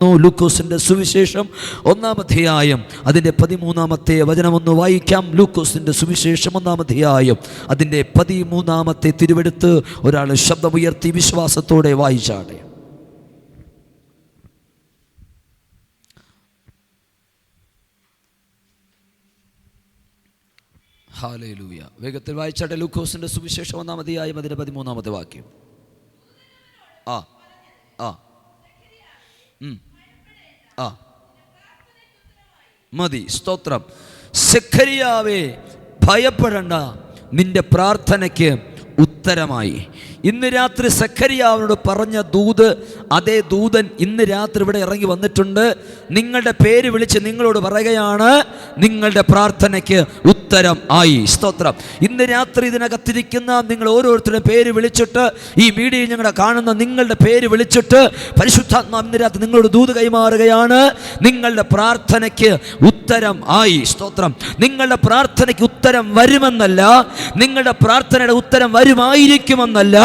ലൂക്കോസിന്റെ സുവിശേഷം 1-ാം അധ്യായം അതിൻ്റെ 13-ാമത്തെ വചനമൊന്ന് വായിക്കാം. ലൂക്കോസിന്റെ സുവിശേഷം 1-ാം അധ്യായം അതിൻ്റെ 13-ാമത്തെ തിരുവെടുത്ത് ഒരാൾ ശബ്ദമുയർത്തി വിശ്വാസത്തോടെ വായിച്ചാട്ടെ. ഹല്ലേലൂയ. വേഗത്തിൽ വായിച്ചാട്ടെ. ലൂക്കോസിന്റെ സുവിശേഷം 1-ാം അധ്യായം അതിൻ്റെ 13-ാമത്തെ വാക്യം. മതി. സ്തോത്രം. സെഖരിയാവേ, ഭയപ്പെടണ്ട, നിന്റെ പ്രാർത്ഥനയ്ക്ക് ഉത്തരമായി. ഇന്ന് രാത്രി സെഖരിയാവിനോട് പറഞ്ഞ ദൂത്, അതേ ദൂതൻ ഇന്ന് രാത്രി ഇവിടെ ഇറങ്ങി വന്നിട്ടുണ്ട്. നിങ്ങളുടെ പേര് വിളിച്ച് നിങ്ങളോട് പറയുകയാണ്, നിങ്ങളുടെ പ്രാർത്ഥനയ്ക്ക് ഉത്തരം ആയി. സ്തോത്രം. ഇന്ന് രാത്രി ഇതിനകത്തിരിക്കുന്ന നിങ്ങൾ ഓരോരുത്തരുടെ പേര് വിളിച്ചിട്ട്, ഈ വീഡിയോയിൽ ഞങ്ങളുടെ കാണുന്ന നിങ്ങളുടെ പേര് വിളിച്ചിട്ട് പരിശുദ്ധാത്മാവ് ഇന്ന് രാത്രി നിങ്ങളോട് ദൂത് കൈമാറുകയാണ്, നിങ്ങളുടെ പ്രാർത്ഥനയ്ക്ക് ഉത്തരം ആയി. സ്തോത്രം. നിങ്ങളുടെ പ്രാർത്ഥനയ്ക്ക് ഉത്തരം വരുമെന്നല്ല, നിങ്ങളുടെ പ്രാർത്ഥനയുടെ ഉത്തരം വരുമായിരിക്കുമെന്നല്ല,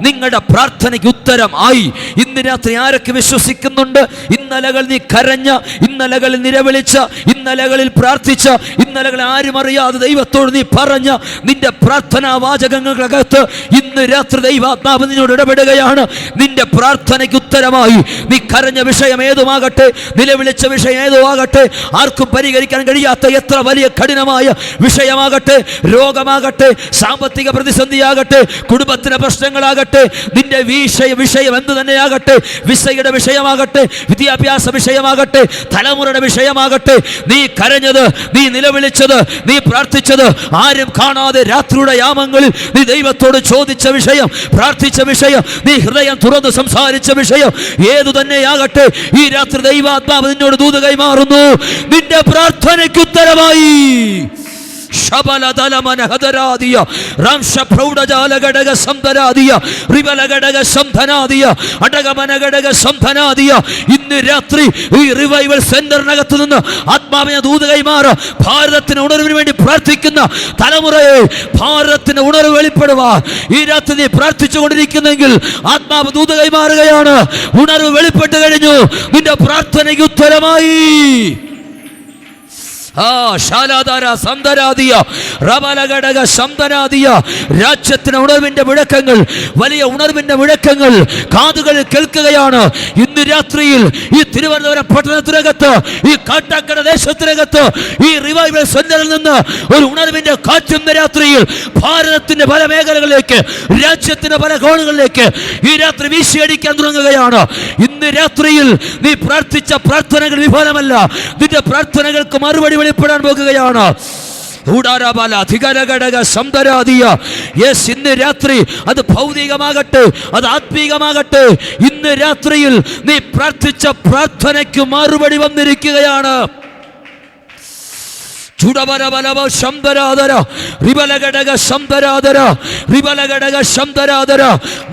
നിങ്ങളുടെ പ്രാർത്ഥനയ്ക്ക് ഉത്തരം ആയി. ഇന്ന് രാത്രി ആരൊക്കെ വിശ്വസിക്കുന്നുണ്ട്? ഇന്നലകൾ നീ കരഞ്ഞ, ഇന്നലകളിൽ നിലവിളിച്ച, ഇന്നലകളിൽ പ്രാർത്ഥിച്ച, ഇന്നലകൾ ആരും അറിയാതെ ദൈവത്തോട് നീ പറഞ്ഞ നിന്റെ പ്രാർത്ഥനാ വാചകങ്ങൾക്കകത്ത് ഇന്ന് രാത്രി ദൈവാത്മാവ് നിന്നോട് ഇടപെടുകയാണ്. നിന്റെ പ്രാർത്ഥനയ്ക്ക് ഉത്തരമായി. നീ കരഞ്ഞ വിഷയം ഏതുമാകട്ടെ, നിലവിളിച്ച വിഷയം ഏതുമാകട്ടെ, ആർക്കും പരിഹരിക്കാൻ കഴിയാത്ത എത്ര വലിയ കഠിനമായ വിഷയമാകട്ടെ, രോഗമാകട്ടെ, സാമ്പത്തിക പ്രതിസന്ധിയാകട്ടെ, കുടുംബത്തിലെ പ്രശ്നങ്ങളാകട്ടെ, നിന്റെ വിഷയം എന്ത് തന്നെയാകട്ടെ, വിസയുടെ വിഷയമാകട്ടെ, വിദ്യാഭ്യാസ വിഷയമാകട്ടെ, തലമുറയുടെ വിഷയമാകട്ടെ, നീ കരഞ്ഞത്, നീ നിലവിളിച്ചത്, നീ പ്രാർത്ഥിച്ചത്, ആരും കാണാതെ രാത്രിയുടെ യാമങ്ങളിൽ നീ ദൈവത്തോട് ചോദിച്ച വിഷയം, പ്രാർത്ഥിച്ച വിഷയം, നീ ഹൃദയം തുറന്ന് സംസാരിച്ച വിഷയം ഏതു തന്നെയാകട്ടെ, ഈ രാത്രി ദൈവാത്മാവ് നിന്നോട് ദൂത് കൈമാറുന്നു, നിന്റെ പ്രാർത്ഥനയ്ക്ക് ഉത്തരമായി. ഇന്ന് രാത്രി ഈ റിവൈവൽ സെന്ററിനകത്ത് നിന്ന് ആത്മാവിനെ ദൂത് കൈമാറ, ഭാരതത്തിന് ഉണർവിന് വേണ്ടി പ്രാർത്ഥിക്കുന്ന തലമുറയെ ഭാരതത്തിന് ഉണർവ് വെളിപ്പെടുവാൻ ഈ രാത്രി നീ പ്രാർത്ഥിച്ചു കൊണ്ടിരിക്കുന്നെങ്കിൽ ആത്മാവ് ദൂത് കൈമാറുകയാണ്. ഉണർവ് വെളിപ്പെട്ട് കഴിഞ്ഞു, നിന്റെ പ്രാർത്ഥനയ്ക്ക് ഉത്തരമായി. രാജ്യത്തിന് ഉണർവിന്റെ മുഴക്കങ്ങൾ, വലിയ ഉണർവിന്റെ മുഴക്കങ്ങൾ കാതുകളിൽ കേൾക്കുകയാണ്. ഇന്ന് രാത്രിയിൽ ഈ തിരുവനന്തപുരം പട്ടണത്തിനകത്ത്, ഈ കാട്ടാക്കട ദേശത്തിനകത്ത്, ഈ റിവൈവൽ സെന്ററിൽ നിന്ന് ഒരു ഉണർവിന്റെ കാറ്റ് ഇന്ന് രാത്രിയിൽ ഭാരതത്തിന്റെ പല മേഖലകളിലേക്ക്, രാജ്യത്തിന്റെ പല കോണുകളിലേക്ക് ഈ രാത്രി വീശിയടിക്കാൻ തുടങ്ങുകയാണ്. ഇന്ന് രാത്രിയിൽ നീ പ്രാർത്ഥിച്ച പ്രാർത്ഥനകൾ വിഫലമല്ല, നിന്റെ പ്രാർത്ഥനകൾക്ക് മറുപടി വെളിപ്പെടാൻ പോകുകയാണ്. ഇന്ന് രാത്രി അത് ഭൗതികമാകട്ടെ, അത് ആത്മീകമാകട്ടെ, ഇന്ന് രാത്രിയിൽ നീ പ്രാർത്ഥിച്ച പ്രാർത്ഥനയ്ക്ക് മറുപടി വന്നിരിക്കുകയാണ്.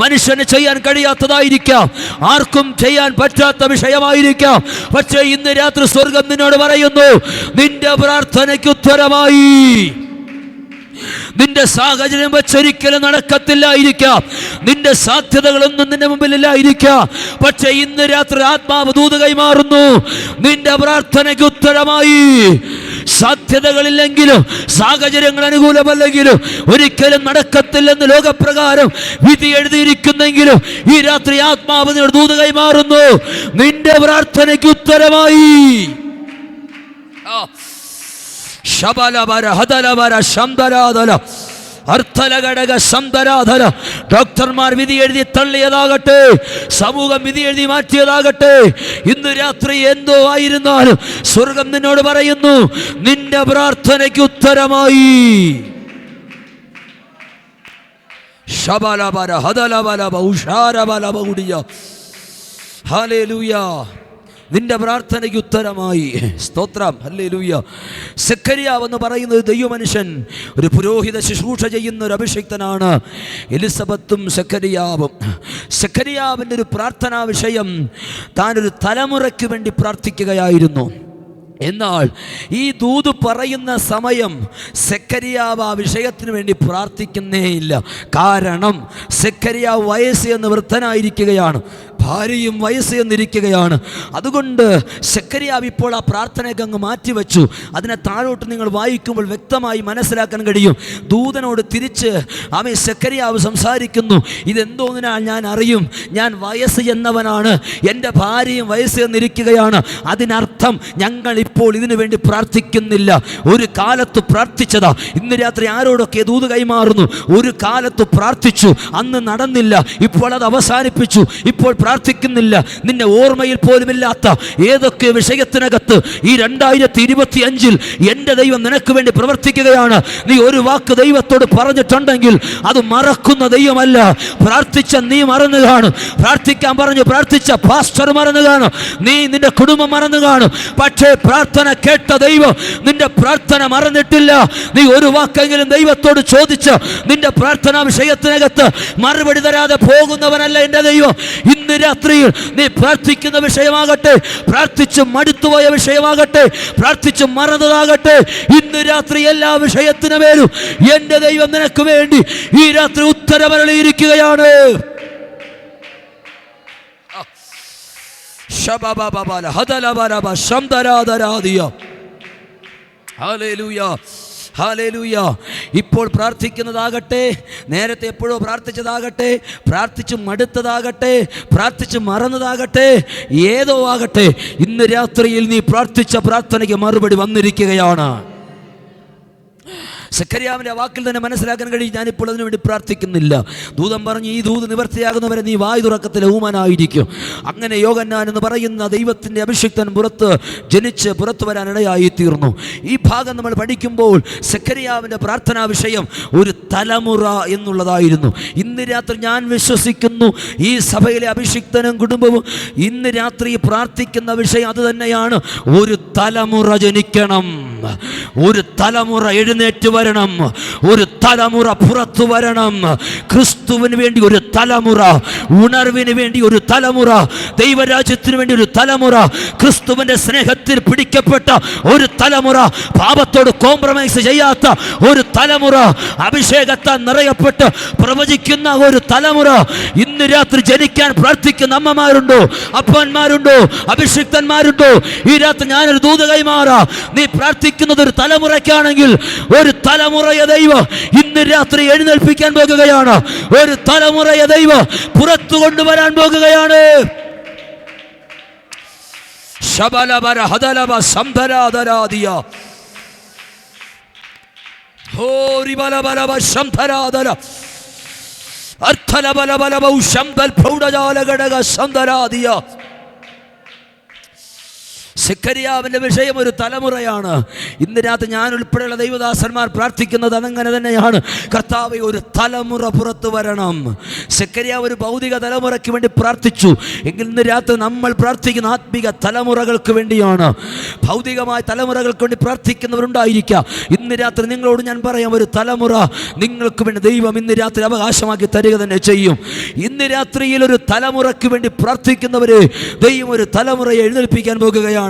മനുഷ്യന് ചെയ്യാൻ കഴിയാത്തതായിരിക്കാം, ആർക്കും ചെയ്യാൻ പറ്റാത്ത വിഷയമായിരിക്കാം. പക്ഷേ ഇന്ന് രാത്രി സ്വർഗം നിന്നോട് പറയുന്നു, നിന്റെ പ്രാർത്ഥനയ്ക്ക് ഉത്തരമായി. നിന്റെ സാഹചര്യം വെച്ചൊരിക്കലും നടക്കത്തില്ലായിരിക്കാം, നിന്റെ സാധ്യതകളൊന്നും നിന്റെ മുമ്പിലില്ലായിരിക്കാം. പക്ഷേ ഇന്ന് രാത്രി ആത്മാവ് ദൂത് കൈമാറുന്നു, നിന്റെ പ്രാർത്ഥനയ്ക്ക് ഉത്തരമായി. സാധ്യതകളില്ലെങ്കിലും, സാഹചര്യങ്ങൾ അനുകൂലമല്ലെങ്കിലും, ഒരിക്കലും നടക്കത്തില്ലെന്ന് ലോകപ്രകാരം വിധി എഴുതിയിരിക്കുന്നെങ്കിലും ഈ രാത്രി ആത്മാവ് നിന്നോട് ദൂത് കൈമാറുന്നു, നിന്റെ പ്രാർത്ഥനയ്ക്ക് ഉത്തരമായി. ഡോക്ടർമാർ വിധി എഴുതി തള്ളിയതാകട്ടെ, സമൂഹം വിധി എഴുതി മാറ്റിയതാകട്ടെ, ഇന്ന് രാത്രി എന്തോ ആയിരുന്നാലും സ്വർഗം നിന്നോട് പറയുന്നു, നിന്റെ പ്രാർത്ഥനയ്ക്ക് ഉത്തരമായി. ഹല്ലേലൂയ. നിന്റെ പ്രാർത്ഥനയ്ക്ക് ഉത്തരമായി. സ്തോത്രം. ഹല്ലേലൂയ. സെഖരിയാവ് എന്ന് പറയുന്നത് ദൈവമനുഷ്യൻ, ഒരു പുരോഹിത ശുശ്രൂഷ ചെയ്യുന്ന ഒരു അഭിഷിക്തനാണ്. എലിസബത്തും സെഖരിയാവിൻ്റെ ഒരു പ്രാർത്ഥനാ വിഷയം, താനൊരു തലമുറയ്ക്ക് വേണ്ടി പ്രാർത്ഥിക്കുകയായിരുന്നു. എന്നാൽ ഈ ദൂത് പറയുന്ന സമയം സെഖരിയാവ് ആ വിഷയത്തിന് വേണ്ടി പ്രാർത്ഥിക്കുന്നേയില്ല. കാരണം സെഖരിയാവ് വയസ്സ് എന്ന് വൃദ്ധനായിരിക്കുകയാണ്, ഭാര്യയും വയസ്സ് എന്നിരിക്കുകയാണ്. അതുകൊണ്ട് സെഖര്യാവ് ഇപ്പോൾ ആ പ്രാർത്ഥനയൊക്കെ അങ്ങ് മാറ്റിവെച്ചു. അതിനെ താഴോട്ട് നിങ്ങൾ വായിക്കുമ്പോൾ വ്യക്തമായി മനസ്സിലാക്കാൻ കഴിയും. ദൂതനോട് തിരിച്ച് സെഖര്യാവ് സംസാരിക്കുന്നു. ഇതെന്തോന്നിനാൽ ഞാൻ അറിയും, ഞാൻ വയസ്സ് എന്നവനാണ്, എൻ്റെ ഭാര്യയും വയസ്സ് എന്നിരിക്കുകയാണ്. അതിനർത്ഥം ഞങ്ങൾ ഇപ്പോൾ ഇതിനു വേണ്ടി പ്രാർത്ഥിക്കുന്നില്ല. ഒരു കാലത്ത് പ്രാർത്ഥിച്ചതാ, ഇന്ന് രാത്രി ആരോടൊക്കെ ദൂത് കൈമാറുന്നു. ഒരു കാലത്ത് പ്രാർത്ഥിച്ചു, അന്ന് നടന്നില്ല, ഇപ്പോൾ അത് അവസാനിപ്പിച്ചു, ഇപ്പോൾ പ്രാർത്ഥിക്കുന്നില്ല. നിന്നെ ഓർമ്മയിൽ പോലുമില്ലാത്ത ഏതൊക്കെ വിഷയത്തിനകത്ത് ഈ 2025 എൻ്റെ ദൈവം നിനക്ക് വേണ്ടി പ്രവർത്തിക്കുകയാണ്. നീ ഒരു വാക്ക് ദൈവത്തോട് പറഞ്ഞിട്ടുണ്ടെങ്കിൽ അത് മറക്കുന്ന ദൈവമല്ല. പ്രാർത്ഥിച്ച നീ മറന്നു കാണും, പ്രാർത്ഥിക്കാൻ പറഞ്ഞു പ്രാർത്ഥിച്ച പാസ്റ്റർ മറന്നു കാണും, നീ നിന്റെ കുടുംബം മറന്നു കാണും. പക്ഷേ പ്രാർത്ഥന കേട്ട ദൈവം നിന്റെ പ്രാർത്ഥന മറന്നിട്ടില്ല. നീ ഒരു വാക്കെങ്കിലും ദൈവത്തോട് ചോദിച്ച് നിന്റെ പ്രാർത്ഥനാ വിഷയത്തിനകത്ത് മറുപടി തരാതെ പോകുന്നവനല്ല എൻ്റെ ദൈവം. ഇന്ന് രാത്രിയിൽ നീ പ്രാർത്ഥിക്കുന്ന വിഷയമാകട്ടെ, പ്രാർത്ഥിച്ച് മടുത്തുപോയ വിഷയമാകട്ടെ, പ്രാർത്ഥിച്ച് മറന്നതാകട്ടെ, ഇന്ന് രാത്രി എല്ലാ വിഷയത്തിനു മേലും എൻ്റെ ദൈവം നിനക്ക് വേണ്ടി ഈ രാത്രി ഉത്തരമരളിയിരിക്കുകയാണ്. ഇപ്പോൾ പ്രാർത്ഥിക്കുന്നതാകട്ടെ, നേരത്തെ എപ്പോഴോ പ്രാർത്ഥിച്ചതാകട്ടെ, പ്രാർത്ഥിച്ച് മടുത്തതാകട്ടെ, പ്രാർത്ഥിച്ച് മറന്നതാകട്ടെ, ഏതോ ആകട്ടെ, ഇന്ന് രാത്രിയിൽ നീ പ്രാർത്ഥിച്ച പ്രാർത്ഥനയ്ക്ക് മറുപടി വന്നിരിക്കുകയാണ്. സെഖര്യാവിൻ്റെ വാക്കിൽ തന്നെ മനസ്സിലാക്കാൻ കഴിയും, ഞാനിപ്പോൾ അതിനു വേണ്ടി പ്രാർത്ഥിക്കുന്നില്ല. ദൂതൻ പറഞ്ഞു, ഈ ദൂത് നിവർത്തിയാകുന്നവരെ നീ വായു തുറക്കത്തിലെ ഊമനായിരിക്കും. അങ്ങനെ യോഹന്നാൻ എന്ന് പറയുന്ന ദൈവത്തിൻ്റെ അഭിഷിക്തൻ ജനിച്ച് പുറത്തു വരാൻ ഇടയായി തീർന്നു. ഈ ഭാഗം നമ്മൾ പഠിക്കുമ്പോൾ സെഖര്യാവിൻ്റെ പ്രാർത്ഥനാ വിഷയം ഒരു തലമുറ എന്നുള്ളതായിരുന്നു. ഇന്ന് രാത്രി ഞാൻ വിശ്വസിക്കുന്നു ഈ സഭയിലെ അഭിഷിക്തനും കുടുംബവും ഇന്ന് രാത്രി പ്രാർത്ഥിക്കുന്ന വിഷയം അത് തന്നെയാണ്. ഒരു തലമുറ ജനിക്കണം, ഒരു തലമുറ എഴുന്നേറ്റ് വരണം, ഒരു തലമുറ പുറത്തു വരണം. ക്രിസ്തുവിന് വേണ്ടി ഒരു തലമുറ, ഉണർവിന് വേണ്ടി ഒരു തലമുറ, ദൈവരാജ്യത്തിന് വേണ്ടി ഒരു തലമുറ, ക്രിസ്തുവിന്റെ സ്നേഹത്തിൽ പിടിക്കപ്പെട്ട ഒരു തലമുറ, പാപത്തോട് കോംപ്രമൈസ് ചെയ്യാത്ത ഒരു തലമുറ, അഭിഷേകത്താൽ നിറയപ്പെട്ട് പ്രവചിക്കുന്ന ഒരു തലമുറ. ഇന്ന് രാത്രി ജനിക്കാൻ പ്രാർത്ഥിക്കുന്ന അമ്മമാരുണ്ടോ, അപ്പന്മാരുണ്ടോ, അഭിഷിക്തന്മാരുണ്ടോ? ഈ രാത്രി ഞാനൊരു ദൂത് കൈമാറാ. നീ പ്രാർത്ഥിക്കുന്നത് ഒരു തലമുറയ്ക്കാണെങ്കിൽ ഒരു തലമുറയെ ദൈവം ഇന്ന് രാത്രി എഴുന്നേൽപ്പിക്കാൻ പോകുകയാണ്. ഒരു തലമുറയെ ദൈവം പുറത്തു കൊണ്ടുവരാൻ പോകുകയാണ്. ശബലബര ഹദലബ സംധരാദരാദിയ ഹോരിബലബലബ സംധരാദര അർത്ഥലബലബലബ ശംദൽ പ്രൗഢജാലഘടക സംധരാദിയ. സെഖര്യാവിൻ്റെ വിഷയം ഒരു തലമുറയാണ്. ഇന്ന് രാത്രി ഞാൻ ഉൾപ്പെടെയുള്ള ദൈവദാസന്മാർ പ്രാർത്ഥിക്കുന്നത് അതങ്ങനെ തന്നെയാണ്. കർത്താവേ, ഒരു തലമുറ പുറത്തു വരണം. സെഖര്യാവ് ഒരു ഭൗതിക തലമുറയ്ക്ക് വേണ്ടി പ്രാർത്ഥിച്ചു എങ്കിൽ ഇന്ന് രാത്രി നമ്മൾ പ്രാർത്ഥിക്കുന്ന ആത്മീക തലമുറകൾക്ക് വേണ്ടിയാണ്. ഭൗതികമായ തലമുറകൾക്ക് വേണ്ടി പ്രാർത്ഥിക്കുന്നവരുണ്ടായിരിക്കാം. ഇന്ന് രാത്രി നിങ്ങളോട് ഞാൻ പറയാം, ഒരു തലമുറ നിങ്ങൾക്ക് വേണ്ടി ദൈവം ഇന്ന് രാത്രി അവകാശമാക്കി തരിക തന്നെ ചെയ്യും. ഇന്ന് രാത്രിയിൽ ഒരു തലമുറയ്ക്ക് വേണ്ടി പ്രാർത്ഥിക്കുന്നവരെ ദൈവം ഒരു തലമുറയെ എഴുന്നേൽപ്പിക്കാൻ പോകുകയാണ്.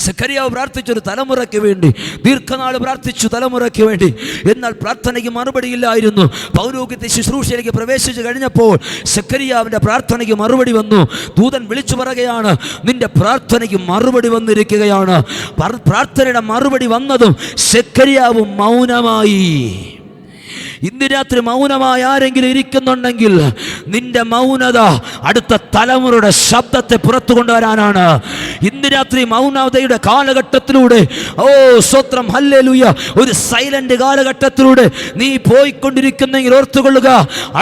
സെഖര്യാവ് പ്രാർത്ഥിച്ചൊരു തലമുറയ്ക്ക് വേണ്ടി, ദീർഘനാൾ പ്രാർത്ഥിച്ചു തലമുറയ്ക്ക് വേണ്ടി. എന്നാൽ പ്രാർത്ഥനയ്ക്ക് മറുപടിയില്ലായിരുന്നു. പൗരോഹിത്യ ശുശ്രൂഷയിലേക്ക് പ്രവേശിച്ചു കഴിഞ്ഞപ്പോൾ സെഖര്യാവിൻ്റെ പ്രാർത്ഥനയ്ക്ക് മറുപടി വന്നു. ദൂതൻ വിളിച്ചു പറയുകയാണ്, നിന്റെ പ്രാർത്ഥനയ്ക്ക് മറുപടി വന്നിരിക്കുകയാണ്. പ്രാർത്ഥനയുടെ മറുപടി വന്നതും സെഖര്യാവ് മൗനമായി. ഇന്ന് രാത്രി മൗനമായി ആരെങ്കിലും ഇരിക്കുന്നുണ്ടെങ്കിൽ നിന്റെ മൗനത അടുത്ത തലമുറയുടെ ശബ്ദത്തെ പുറത്തു കൊണ്ടുവരാനാണ്. ഇന്ന് രാത്രി മൗനതയുടെ കാലഘട്ടത്തിലൂടെ, സ്തോത്രം, ഹല്ലേലൂയ, ഒരു സൈലന്റ് കാലഘട്ടത്തിലൂടെ നീ പോയിക്കൊണ്ടിരിക്കുന്നെങ്കിൽ ഓർത്തുകൊള്ളുക,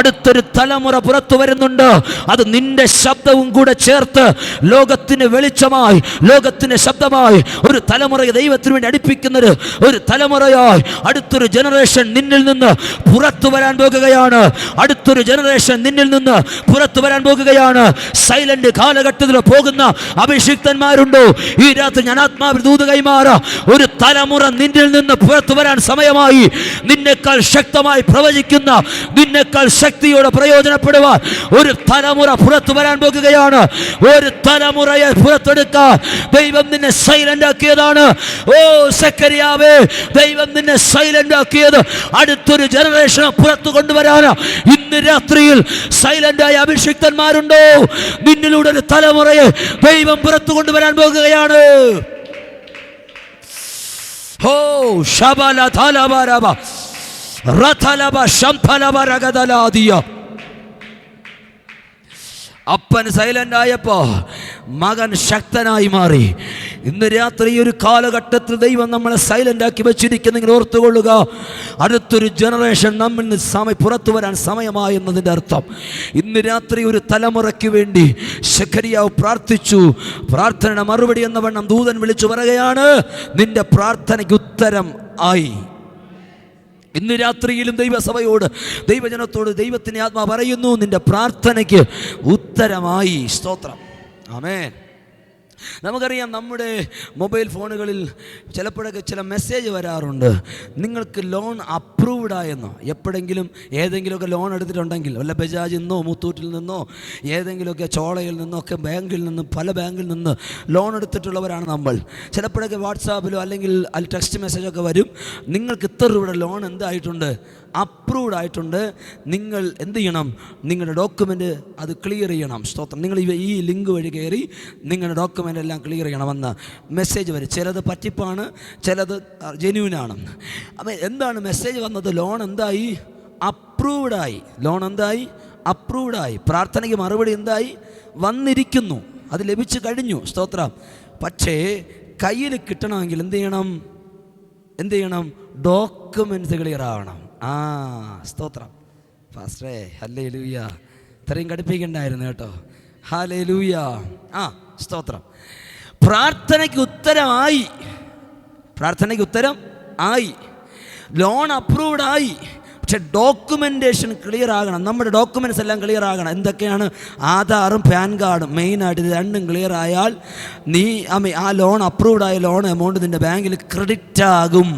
അടുത്തൊരു തലമുറ പുറത്തു വരുന്നുണ്ട്. അത് നിന്റെ ശബ്ദവും കൂടെ ചേർത്ത് ലോകത്തിന് വെളിച്ചമായി, ലോകത്തിന്റെ ശബ്ദമായി ഒരു തലമുറയെ ദൈവത്തിന് വേണ്ടി അടുപ്പിക്കുന്നത് ഒരു തലമുറയായി അടുത്തൊരു ജനറേഷൻ നിന്നിൽ നിന്ന് പുറത്തു വരാൻ പോകുകയാണ്. അടുത്തൊരു ജനറേഷൻ നിന്നിൽ നിന്ന് പുറത്തു വരാൻ പോകുകയാണ്. സൈലന്റ് കാലഘട്ടത്തിൽ പോകുന്ന അഭിഷിക്തന്മാരുണ്ടോ? ഈ രാത്രി ഞാൻ ആത്മാവിൽ ദൂത് കൈമാറാം. ഒരു തലമുറ നിന്നിൽ നിന്ന് പുറത്തു വരാൻ സമയമായി. നിന്നെക്കാൾ ശക്തമായി പ്രവചിക്കുന്ന, നിന്നെക്കാൾ ശക്തിയോടെ പ്രയോജനപ്പെടുവാൻ ഒരു തലമുറ പുറത്തു വരാൻ പോകുകയാണ്. ഒരു തലമുറയെ പുറത്തെടുക്കാൻ ദൈവം നിന്നെ സൈലന്റ് ആക്കിയതാണ്. ഓ സെഖര്യാവേ, ദൈവം നിന്നെ സൈലന്റ് ആക്കിയത് അടുത്തൊരു ജനറേഷനെ പുറത്തു കൊണ്ടുവരാനാ. ഇന്ന് രാത്രിയിൽ സൈലന്റായ അഭിഷിക്തന്മാരുണ്ടോ? നിന്നിലൂടെ ഒരു തലമുറയെ ദൈവം പുറത്തു കൊണ്ടുവരാൻ പോകുകയാണ്. ഓ ശബല തലബരബ റതലബ ശംതലബ രഗദലാദിയ. അപ്പൻ സൈലന്റ് ആയപ്പോ മകൻ ശക്തനായി മാറി. ഇന്ന് രാത്രി ഒരു കാലഘട്ടത്തിൽ ദൈവം നമ്മളെ സൈലന്റ് ആക്കി വെച്ചിരിക്കുന്നെങ്കിൽ ഓർത്തുകൊള്ളുക, അടുത്തൊരു ജനറേഷൻ നമ്മിൽ നിന്ന് പുറത്തു വരാൻ സമയമായി എന്നതിൻ്റെ അർത്ഥം. ഇന്ന് രാത്രി ഒരു തലമുറയ്ക്ക് വേണ്ടി സെഖര്യാവ് പ്രാർത്ഥിച്ചു. പ്രാർത്ഥനയുടെ മറുപടി എന്ന വണ്ണം ദൂതൻ വിളിച്ചു പറയുകയാണ്, നിന്റെ പ്രാർത്ഥനയ്ക്ക് ഉത്തരം ആയി. ഇന്ന് രാത്രിയിലും ദൈവസഭയോട്, ദൈവജനത്തോട് ദൈവത്തിൻ്റെ ആത്മാ പറയുന്നു, നിന്റെ പ്രാർത്ഥനയ്ക്ക് ഉത്തരമായി. സ്തോത്രം. ആമേൻ. നമുക്കറിയാം, നമ്മുടെ മൊബൈൽ ഫോണുകളിൽ ചിലപ്പോഴൊക്കെ ചില മെസ്സേജ് വരാറുണ്ട്, നിങ്ങൾക്ക് ലോൺ അപ്രൂവ്ഡ് ആയെന്നോ. എപ്പോഴെങ്കിലും ഏതെങ്കിലുമൊക്കെ ലോൺ എടുത്തിട്ടുണ്ടെങ്കിൽ, വല്ല ബജാജിൽ നിന്നോ മുത്തൂറ്റിൽ നിന്നോ ഏതെങ്കിലുമൊക്കെ ചോളയിൽ നിന്നോ ഒക്കെ ബാങ്കിൽ നിന്ന്, പല ബാങ്കിൽ നിന്ന് ലോൺ എടുത്തിട്ടുള്ളവരാണ് നമ്മൾ. ചിലപ്പോഴൊക്കെ വാട്സാപ്പിലോ അല്ലെങ്കിൽ ടെക്സ്റ്റ് മെസ്സേജൊക്കെ വരും, നിങ്ങൾക്ക് ഇത്ര രൂപയുടെ ലോൺ എന്തായിട്ടുണ്ട്, അപ്രൂവ്ഡ് ആയിട്ടുണ്ട്. നിങ്ങൾ എന്ത് ചെയ്യണം, നിങ്ങളുടെ ഡോക്യുമെൻ്റ് അത് ക്ലിയർ ചെയ്യണം. സ്തോത്രം. നിങ്ങൾ ഈ ലിങ്ക് വഴി കയറി നിങ്ങളുടെ ഡോക്യുമെൻ്റ് എല്ലാം ക്ലിയർ ചെയ്യണമെന്ന് മെസ്സേജ് വരും. ചിലത് പറ്റിപ്പാണ്, ചിലത് ജെന്യൂനാണ്. അപ്പം എന്താണ് മെസ്സേജ് വന്നത്? ലോൺ എന്തായി? അപ്രൂവ്ഡായി. ലോൺ എന്തായി? അപ്രൂവ്ഡായി. പ്രാർത്ഥനയ്ക്ക് മറുപടി എന്തായി? വന്നിരിക്കുന്നു. അത് ലഭിച്ചു കഴിഞ്ഞു. സ്തോത്രം. പക്ഷേ കയ്യിൽ കിട്ടണമെങ്കിൽ എന്ത് ചെയ്യണം? ഡോക്യുമെൻറ്റ്സ് ക്ലിയർ ആവണം. സ്തോത്രം. ഫാസ്റ്ററേ, ഹല്ലേലൂയ. ഇത്രയും കടുപ്പിക്കണ്ടായിരുന്നു കേട്ടോ. ഹല്ലേലൂയ. സ്തോത്രം. പ്രാർത്ഥനയ്ക്ക് ഉത്തരമായി. ലോൺ അപ്രൂവ്ഡ് ആയി. പക്ഷെ ഡോക്യുമെൻറ്റേഷൻ ക്ലിയർ ആകണം. നമ്മുടെ ഡോക്യുമെൻറ്റ്സ് എല്ലാം ക്ലിയർ ആകണം. എന്തൊക്കെയാണ്? ആധാറും പാൻ കാർഡും മെയിനായിട്ട്. ഇത് രണ്ടും ക്ലിയർ ആയാൽ ആ ലോൺ അപ്രൂവ്ഡ് ആയ ലോൺ എമൗണ്ട് നിൻ്റെ ബാങ്കിൽ ക്രെഡിറ്റ് ആകും.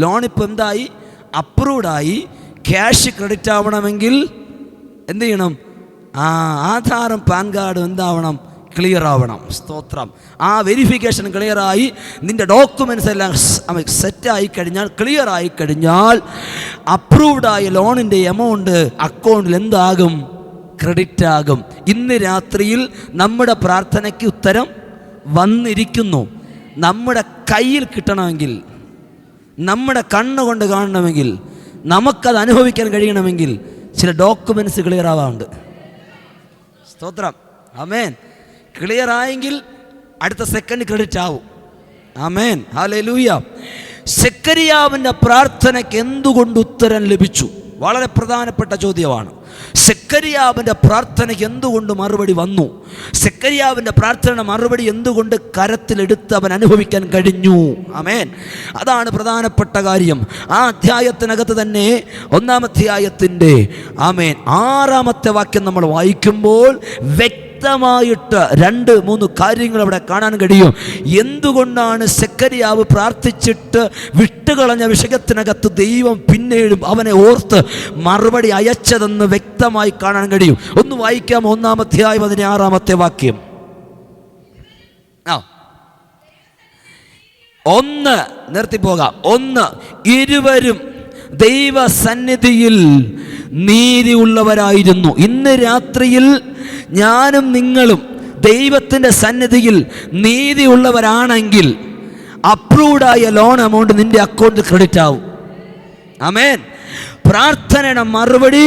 ലോൺ ഇപ്പോൾ എന്തായി? അപ്രൂവ്ഡായി. ക്യാഷ് ക്രെഡിറ്റ് ആവണമെങ്കിൽ എന്ത് ചെയ്യണം? ആധാറും പാൻ കാർഡും എന്താവണം? ക്ലിയർ ആവണം. സ്തോത്രം. ആ വെരിഫിക്കേഷൻ ക്ലിയറായി, നിൻ്റെ ഡോക്യുമെൻറ്റ്സ് എല്ലാം സെറ്റായി കഴിഞ്ഞാൽ, ക്ലിയർ ആയി കഴിഞ്ഞാൽ അപ്രൂവ്ഡായ ലോണിൻ്റെ എമൗണ്ട് അക്കൗണ്ടിൽ എന്താകും? ക്രെഡിറ്റ് ആകും. ഇന്ന് രാത്രിയിൽ നമ്മുടെ പ്രാർത്ഥനയ്ക്ക് ഉത്തരം വന്നിരിക്കുന്നു. നമ്മുടെ കയ്യിൽ കിട്ടണമെങ്കിൽ, നമ്മുടെ കണ്ണുകൊണ്ട് കാണണമെങ്കിൽ, നമുക്കത് അനുഭവിക്കാൻ കഴിയണമെങ്കിൽ ചില ഡോക്യുമെൻറ്റ്സ് ക്ലിയർ ആവാറുണ്ട്. സ്തോത്രം. ആമേൻ. ക്ലിയർ ആയെങ്കിൽ അടുത്ത സെക്കൻഡ് ക്രെഡിറ്റ് ആവും. ആമേൻ. ഹല്ലേലൂയ. സെഖര്യാവിൻ്റെ പ്രാർത്ഥനയ്ക്ക് എന്തുകൊണ്ട് ഉത്തരം ലഭിച്ചു? വളരെ പ്രധാനപ്പെട്ട ചോദ്യമാണ്. സെഖര്യാവിൻ്റെ പ്രാർത്ഥനയ്ക്ക് എന്തുകൊണ്ട് മറുപടി വന്നു? സെഖര്യാവിൻ്റെ പ്രാർത്ഥനയുടെ മറുപടി എന്തുകൊണ്ട് കരത്തിലെടുത്ത് അവൻ അനുഭവിക്കാൻ കഴിഞ്ഞു? ആമേൻ. അതാണ് പ്രധാനപ്പെട്ട കാര്യം. ആ അധ്യായത്തിനകത്ത് തന്നെ 1-ാം അധ്യായത്തിൻ്റെ 6-ാമത്തെ വാക്യം നമ്മൾ വായിക്കുമ്പോൾ വ്യക്തമായിട്ട് 2-3 കാര്യങ്ങൾ അവിടെ കാണാൻ കഴിയും. എന്തുകൊണ്ടാണ് സെഖര്യാവ് പ്രാർത്ഥിച്ചിട്ട് വിട്ടുകളഞ്ഞ വിഷയത്തിനകത്ത് ദൈവം പിന്നീടും അവനെ ഓർത്ത് മറുപടി അയച്ചതെന്ന് വ്യക്തമായി കാണാൻ കഴിയും. ഒന്ന് വായിക്കാം. 1-ാം അധ്യായം 16-ാമത്തെ വാക്യം. 1 നിർത്തിപ്പോകാം. 1 ഇരുവരും ദൈവസന്നിധിയിൽ നീതിയുള്ളവരായിരുന്നു. ഇന്ന് രാത്രിയിൽ ഞാനും നിങ്ങളും ദൈവത്തിൻ്റെ സന്നിധിയിൽ നീതിയുള്ളവരാണെങ്കിൽ അപ്രൂവ്ഡായ ലോൺ എമൗണ്ട് നിൻ്റെ അക്കൗണ്ടിൽ ക്രെഡിറ്റ് ആവും. ആമേൻ. പ്രാർത്ഥനയുടെ മറുപടി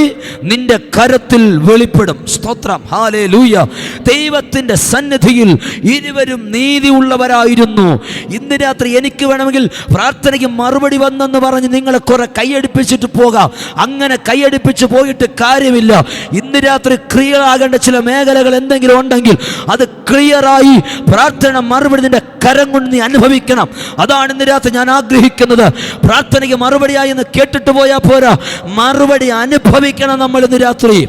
നിന്റെ കരത്തിൽ വെളിപ്പെടും. സ്തോത്രം. ഹല്ലേലൂയ. ദൈവത്തിൻ്റെ സന്നിധിയിൽ ഇരുവരും നീതിയുള്ളവരായിരുന്നു. ഇന്ന് രാത്രി എനിക്ക് വേണമെങ്കിൽ പ്രാർത്ഥനയ്ക്ക് മറുപടി വന്നെന്ന് പറഞ്ഞ് നിങ്ങളെ കുറെ കൈയടിപ്പിച്ചിട്ട് പോകാം. അങ്ങനെ കൈയടിപ്പിച്ച് പോയിട്ട് കാര്യമില്ല. ഇന്ന് രാത്രി ക്ലിയർ ആകേണ്ട ചില മേഖലകൾ എന്തെങ്കിലും ഉണ്ടെങ്കിൽ അത് ക്ലിയറായി പ്രാർത്ഥന മറുപടി നിന്റെ കരം കൊണ്ട് നീ അനുഭവിക്കണം. അതാണ് ഇന്ന് രാത്രി ഞാൻ ആഗ്രഹിക്കുന്നത്. പ്രാർത്ഥനയ്ക്ക് മറുപടിയായി എന്ന് കേട്ടിട്ട് പോയാൽ പോരാ, മറുപടി അനുഭവിക്കണം നമ്മൾ ഇന്ന് രാത്രി.